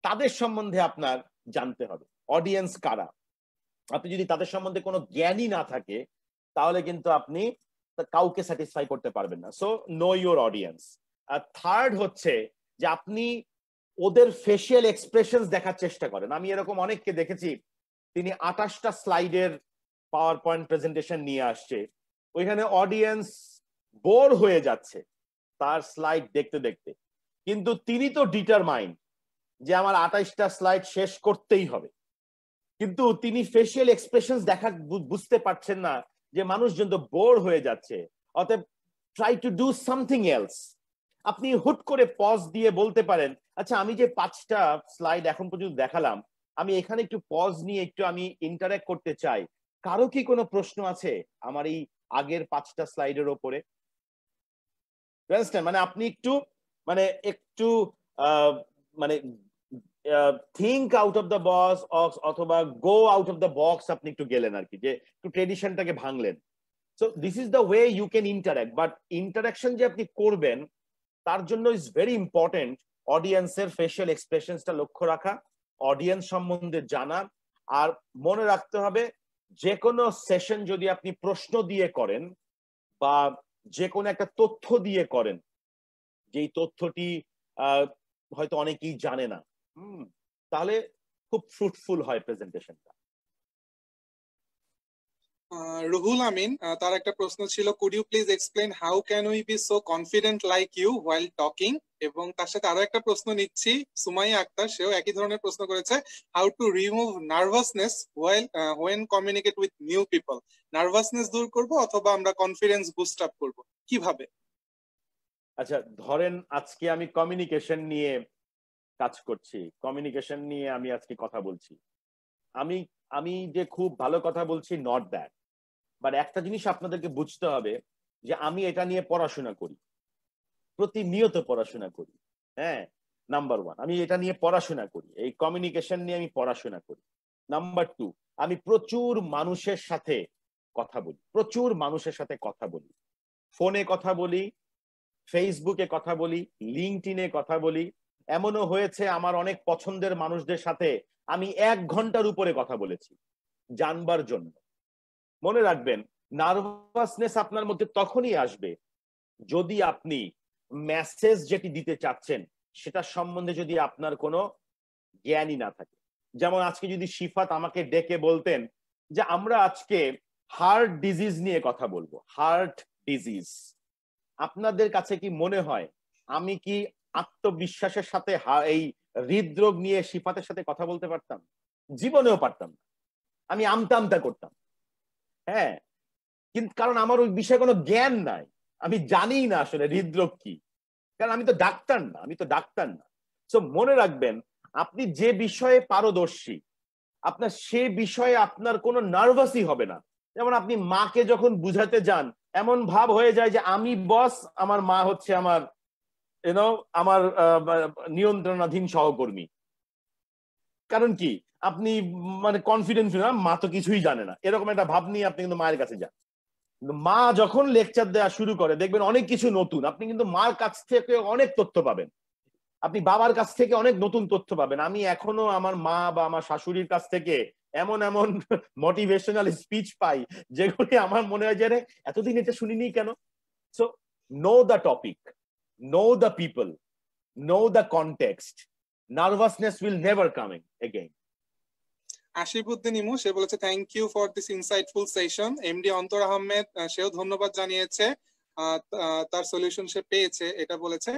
তাদের সম্বন্ধে আপনার জানতে হবে। অডিয়েন্স কারা? আপনি যদি তাদের সম্বন্ধে কোনো জ্ঞানই না থাকে তাহলে কিন্তু আপনি কাউকে স্যাটিসফাই করতে পারবেন না। So know your audience. আর থার্ড হচ্ছে যে আপনি ওদের ফেশিয়াল এক্সপ্রেশন দেখার চেষ্টা করেন। আমি এরকম অনেককে দেখেছি, তিনি 28টা স্লাইডের পাওয়ার পয়েন্ট প্রেজেন্টেশন নিয়ে আসছে, ওইখানে অডিয়েন্স বোর হয়ে যাচ্ছে তার স্লাইড দেখতে দেখতে, কিন্তু তিনি তো ডিটারমাইন্ড যে আমার 28টা স্লাইড শেষ করতেই হবে, কিন্তু তিনি ফেশিয়াল এক্সপ্রেশন দেখা বুঝতে পারছেন না যে মানুষজন তো বোর হয়ে যাচ্ছে। অতএব try to do something else. আপনি হুট করে পজ দিয়ে বলতে পারেন, আচ্ছা আমি যে 5টা স্লাইড এখন পর্যন্ত দেখালাম, আমি এখানে একটু পজ নিয়ে একটু আমি ইন্টারঅ্যাক্ট করতে চাই, কারো কি কোনো প্রশ্ন আছে আমার এই আগের 5টা স্লাইডের ওপরে? মানে আপনি একটু মানে একটু মানে think out of the box অথবা go out of the box, আপনি একটু গেলেন আর কি, যে একটু ট্রেডিশনটাকে ভাঙলেন। So this is the way you can interact. But interaction যে আপনি করবেন তার জন্য ইজ ভেরি ইম্পর্টেন্ট অডিয়েন্সের ফেশিয়াল এক্সপ্রেশনসটা লক্ষ্য রাখা, অডিয়েন্স সম্বন্ধে জানা। আর মনে রাখতে হবে যে কোনো সেশন যদি আপনি প্রশ্ন দিয়ে করেন বা যে কোনো একটা তথ্য দিয়ে করেন, যেই তথ্যটি হয়তো অনেকেই জানে না, তাহলে খুব ফ্রুটফুল হয় প্রেজেন্টেশনটা। রুহুল আমিন, তার একটা প্রশ্ন ছিল, could you please explain how can we be so confident like you while talking? এবং তার সাথে আরো একটা প্রশ্ন নিচ্ছি, সুমাইয়া আক্তার, সেও একই ধরনের প্রশ্ন করেছে, how to remove nervousness when communicate with new people? Nervousness দূর করব অথবা আমরা কনফিডেন্স বুস্ট আপ করব, কিভাবে? আচ্ছা ধরেন আজকে আমি কমিউনিকেশন নিয়ে কাজ করছি, কমিউনিকেশন নিয়ে আমি আজকে কথা বলছি, আমি আমি যে খুব ভালো কথা বলছি নট দ্যাট, বাট একটা জিনিস আপনাদেরকে বুঝতে হবে যে আমি এটা নিয়ে পড়াশোনা করি, প্রতিনিয়ত পড়াশোনা করি। হ্যাঁ, নাম্বার 1 আমি এটা নিয়ে পড়াশোনা করি, এই কমিউনিকেশন নিয়ে আমি পড়াশোনা করি। নাম্বার 2 আমি প্রচুর মানুষের সাথে কথা বলি, প্রচুর মানুষের সাথে কথা বলি, ফোনে কথা বলি, ফেসবুকে কথা বলি, লিঙ্কডইনে কথা বলি। এমনও হয়েছে আমার অনেক পছন্দের মানুষদের সাথে আমি 1 ঘন্টার উপরে কথা বলেছি জানবার জন্য। মনে রাখবেন নার্ভাসনেস আপনার মধ্যে তখনই আসবে যদি আপনি মেসেজ যেটি দিতে চাচ্ছেন সেটা সম্বন্ধে যদি আপনার কোনো জ্ঞানই না থাকে। যেমন আজকে যদি শিফাত আমাকে ডেকে বলতেন যে আমরা আজকে হার্ট ডিজিজ নিয়ে কথা বলবো, হার্ট ডিজিজ, আপনাদের কাছে কি মনে হয় আমি কি আত্মবিশ্বাসের সাথে এই হৃদরোগ নিয়ে শিফাতের সাথে কথা বলতে পারতাম? জীবনেও পারতাম না, আমি আমতা আমতা করতাম। হ্যাঁ, কিন্তু কারণ আমার ওই বিষয়ে কোনো জ্ঞান নাই, আমি জানি না আসলে হৃদরোগ কি, কারণ আমি তো ডাক্তার না, আমি তো ডাক্তার না। সো মনে রাখবেন আপনি যে বিষয়ে পারদর্শী আপনার সে বিষয়ে আপনার কোনো নার্ভাসই হবে না। যেমন আপনি মাকে যখন বুঝাতে যান এমন ভাব হয়ে যায় যে আমি বস, আমার মা হচ্ছে আমার আমার নিয়ন্ত্রণাধীন সহকর্মী। কারণ কি আপনি মানে কনফিডেন্স না, মা তো কিছুই জানে না, এরকম একটা ভাব নিয়ে আপনি কিন্তু মায়ের কাছে যান। মা যখন লেকচার দেওয়া শুরু করে দেখবেন অনেক কিছু নতুন, আপনি কিন্তু মার কাছ থেকে অনেক তথ্য পাবেন, আপনি বাবার কাছ থেকে অনেক নতুন তথ্য পাবেন। আমি এখনো আমার মা বা আমার শাশুড়ির কাছ থেকে এমন এমন মোটিভেশনাল স্পিচ পাই যেগুলি আমার মনে হয় যে এতদিন এটা শুনিনি কেন। So know the topic, know the people, know the context, nervousness will never coming again. Ashifuddin Emu, সে বলেছে thank you for this insightful session. MD Antar Ahmed, সেও ধন্যবাদ জানিয়েছে, তার সলিউশন সে পেয়েছে এটা বলেছে।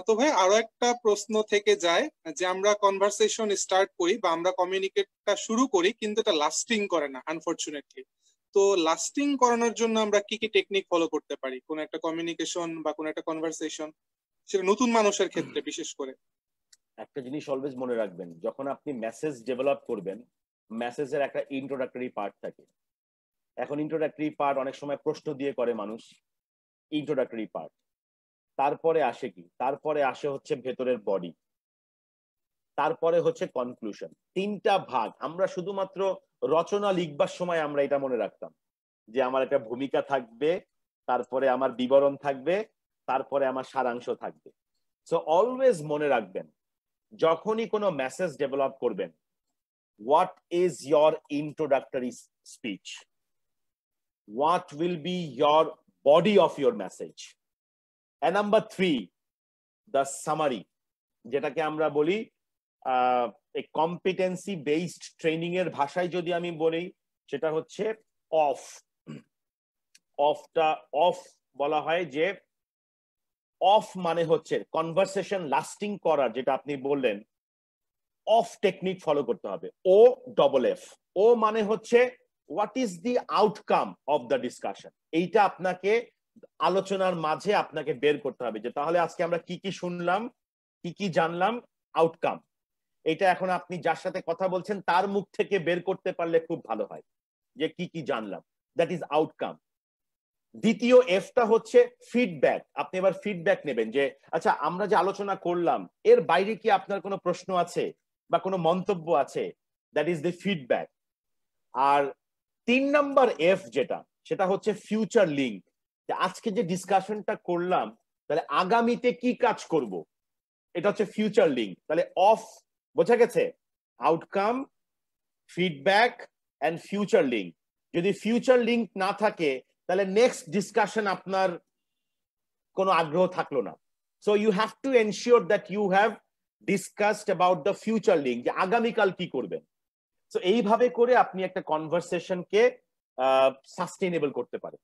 তো ভাই আরো একটা প্রশ্ন থেকে যায় যে আমরা কনভারসেশন স্টার্ট করি বা আমরা কমিউনিকেটটা শুরু করি কিন্তু এটা লাস্টিং করে না আনফরচুনেটলি। তো লাস্টিং করানোর জন্য আমরা কি কি টেকনিক ফলো করতে পারি কোন একটা কমিউনিকেশন বা কোন একটা কনভারসেশন, সেটা নতুন মানুষের ক্ষেত্রে বিশেষ করে? একটা জিনিস অলওয়েজ মনে রাখবেন, যখন আপনি মেসেজ ডেভেলপ করবেন মেসেজের একটা ইন্ট্রোডাক্টরি পার্ট থাকে। এখন ইন্ট্রোডাক্টরি পার্ট অনেক সময় প্রশ্ন দিয়ে করে মানুষ, ইন্ট্রোডাক্টরি পার্ট। তারপরে আসে কি, তারপরে আসে হচ্ছে ভেতরের বডি, তারপরে হচ্ছে কনক্লুশন। 3টা ভাগ। আমরা শুধুমাত্র রচনা লিখবার সময় আমরা এটা মনে রাখতাম যে আমার একটা ভূমিকা থাকবে, তারপরে আমার বিবরণ থাকবে, তারপরে আমার সারাংশ থাকবে। সো অলওয়েজ মনে রাখবেন যখনই কোনো মেসেজ ডেভেলপ করবেন what is your introductory speech, what will be your body of your message, and number 3 the summary, যেটাকে আমরা বলি এই কম্পিটেন্সি বেসড ট্রেনিং এর ভাষায় যদি আমি বলি সেটা হচ্ছে অফ বলা হয় যে অফ মানে হচ্ছে কনভারসেশন লাস্টিং করার, যেটা আপনি বললেন অফ টেকনিক ফলো করতে হবে। ও মানে হচ্ছে what is the outcome of the discussion, এইটা আপনাকে আলোচনার মাঝে আপনাকে বের করতে হবে যে তাহলে আজকে আমরা কি কি শুনলাম, কি কি জানলাম, আউটকাম। এটা এখন আপনি যার সাথে কথা বলছেন তার মুখ থেকে বের করতে পারলে খুব ভালো হয় যে কি কি জানলাম, দ্যাট ইজ আউটকাম। দ্বিতীয় এফটা হচ্ছে ফিডব্যাক। আপনি এবার ফিডব্যাক নেবেন যে আচ্ছা আমরা যে আলোচনা করলাম এর বাইরে কি আপনার কোনো প্রশ্ন আছে বা কোনো মন্তব্য আছে, দ্যাট ইজ দ্য ফিডব্যাক। আর 3 নম্বর এফ যেটা, সেটা হচ্ছে ফিউচার লিঙ্ক। আজকে যে ডিসকাশনটা করলাম তাহলে আগামীতে কি কাজ করব, এটা হচ্ছে ফিউচার লিঙ্ক। তাহলে অফ বোঝা গেছে, outcome, feedback and future link. যদি ফিউচার লিঙ্ক না থাকে তাহলে নেক্সট ডিসকাশন আপনার কোনো আগ্রহ থাকলো না। So you have to ensure that you have discussed about the future link, যে আগামীকাল কি করবেন। সো এইভাবে করে আপনি একটা কনভারসেশনকে সাস্টেইনেবল করতে পারেন।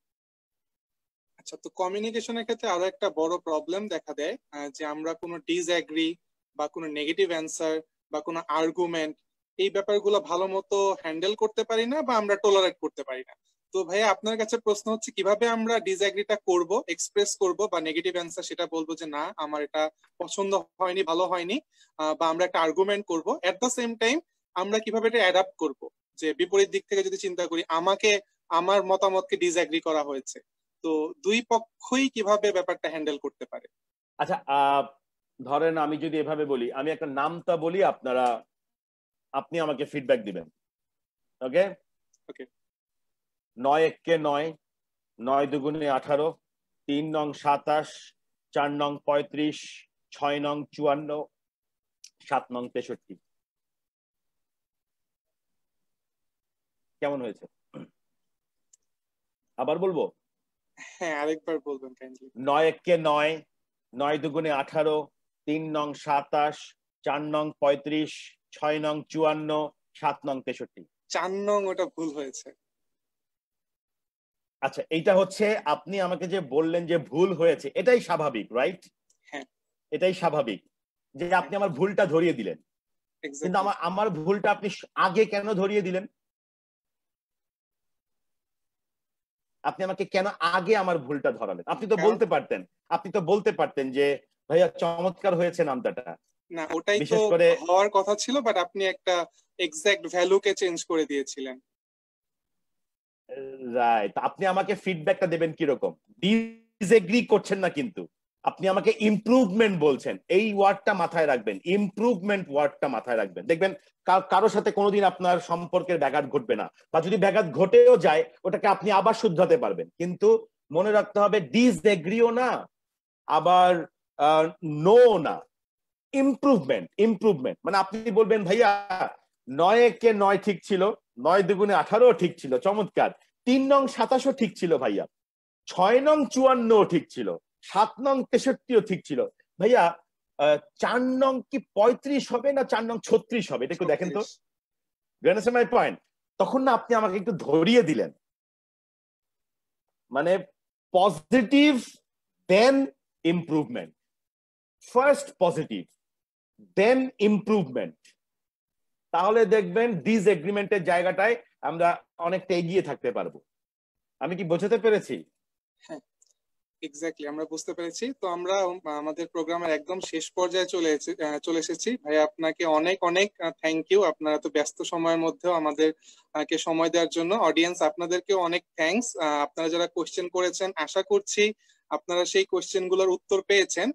আচ্ছা, তো কমিউনিকেশনের ক্ষেত্রে আরো একটা বড় প্রবলেম দেখা দেয় যে আমরা কোনো ডিসএগ্রি বা কোনো নেগেটিভ অ্যান্সার বা কোনো আর্গুমেন্ট, এই ব্যাপারগুলো ভালো মতো হ্যান্ডেল করতে পারি না বা আমরা টলারেট করতে পারি না। তো ভাইয়া আপনার কাছে প্রশ্ন হচ্ছে কিভাবে আমরা ডিসএগ্রিটা করব, এক্সপ্রেস করব, বা নেগেটিভ অ্যান্সার সেটা বলবো যে না আমার এটা পছন্দ হয়নি, ভালো হয়নি, বা আমরা একটা আর্গুমেন্ট করব। এট দ্য সেম টাইম আমরা কিভাবে এটা অ্যাডাপ্ট করব, যে বিপরীত দিক থেকে যদি চিন্তা করি আমাকে আমার মতামতকে ডিসএগ্রি করা হয়েছে, তো দুই পক্ষই কিভাবে ব্যাপারটা হ্যান্ডেল করতে পারে। আচ্ছা ধরেন আমি যদি এভাবে বলি, আমি একটা নামটা বলি, আপনি আমাকে ফিডব্যাক দিবেন। ওকে ওকে। 9 একে 9, 9 দুগুণে 18, 3 নং 27, 4 নং 35, 6 নং 54, 7 নং 63। কেমন হয়েছে? আবার বলবো? হ্যাঁ, আরেকবার বলবেন কাইন্ডলি। 9 একে 9, 9 দুগুণে 18, 3 নং 27, 4 নং 35, 6 নং 54, 7 নং 63। 4 নং ওটা ভুল হয়েছে। আচ্ছা, এইটা হচ্ছে আপনি আমাকে যে বললেন যে ভুল হয়েছে, এটাই স্বাভাবিক, রাইট? হ্যাঁ, এটাই স্বাভাবিক যে আপনি আমার ভুলটা ধরিয়ে দিলেন। কিন্তু আমার ভুলটা আপনি আগে কেন ধরিয়ে দিলেন? আপনি আমাকে কেন আগে আমার ভুলটা ধরালেন? আপনি তো বলতে পারতেন যে ভাইয়া চমৎকার হয়েছে নামটা। না, ওটাই তো হওয়ার কথা ছিল, বাট আপনি একটা এক্সাক্ট ভ্যালুকে চেঞ্জ করে দিয়েছিলেন। রাইট। আপনি আমাকে ফিডব্যাকটা দেবেন কিরকম? ডিসএগ্রি করছেন না, কিন্তু আপনি আমাকে ইমপ্রুভমেন্ট বলছেন। এই ওয়ার্ডটা মাথায় রাখবেন, ইমপ্রুভমেন্ট ওয়ার্ডটা মাথায় রাখবেন। দেখবেন কারোর সাথে কোনোদিন আপনার সম্পর্কের ব্যাঘাত ঘটবে না, বা যদি ব্যাঘাত ঘটেও যায় ওটাকে আপনি আবার শুধরাতে পারবেন। কিন্তু মনে রাখতে হবে ডিসএগ্রিও না, আবার নো না, ইমপ্রুভমেন্ট। মানে আপনি বলবেন ভাইয়া 9 একে 9 ঠিক ছিল, 9 দুগুণে 18 ঠিক ছিল, চমৎকার। 3 নং 27 ঠিক ছিল ভাইয়া, 6 নং 54 ঠিক ছিল, 7 নং 63 ঠিক ছিল ভাইয়া। 4 নং কি 35 হবে না 4 নং 36 হবে, এটা একটু দেখেন তো। You understand my point? তখন না আপনি আমাকে একটু ধরিয়ে দিলেন। মানে positive then improvement, first positive then improvement, তাহলে দেখবেন ডিসএগ্রিমেন্টের জায়গাটায় আমরা অনেকটা এগিয়ে থাকতে পারবো। আমি কি বোঝাতে পেরেছি? হ্যাঁ, এক্স্যাক্টলি, আমরা বুঝতে পেরেছি। তো আমরা আমাদের প্রোগ্রামের একদম শেষ পর্যায়ে চলে এসেছি। ভাই আপনাকে অনেক অনেক থ্যাংক ইউ, আপনারা তো ব্যস্ত সময়ের মধ্যেও আমাদেরকে সময় দেওয়ার জন্য। অডিয়েন্স আপনাদেরকেও অনেক থ্যাঙ্কস। আপনারা যারা কোশ্চেন করেছেন, আশা করছি আপনারা সেই কোশ্চেন গুলোর উত্তর পেয়েছেন।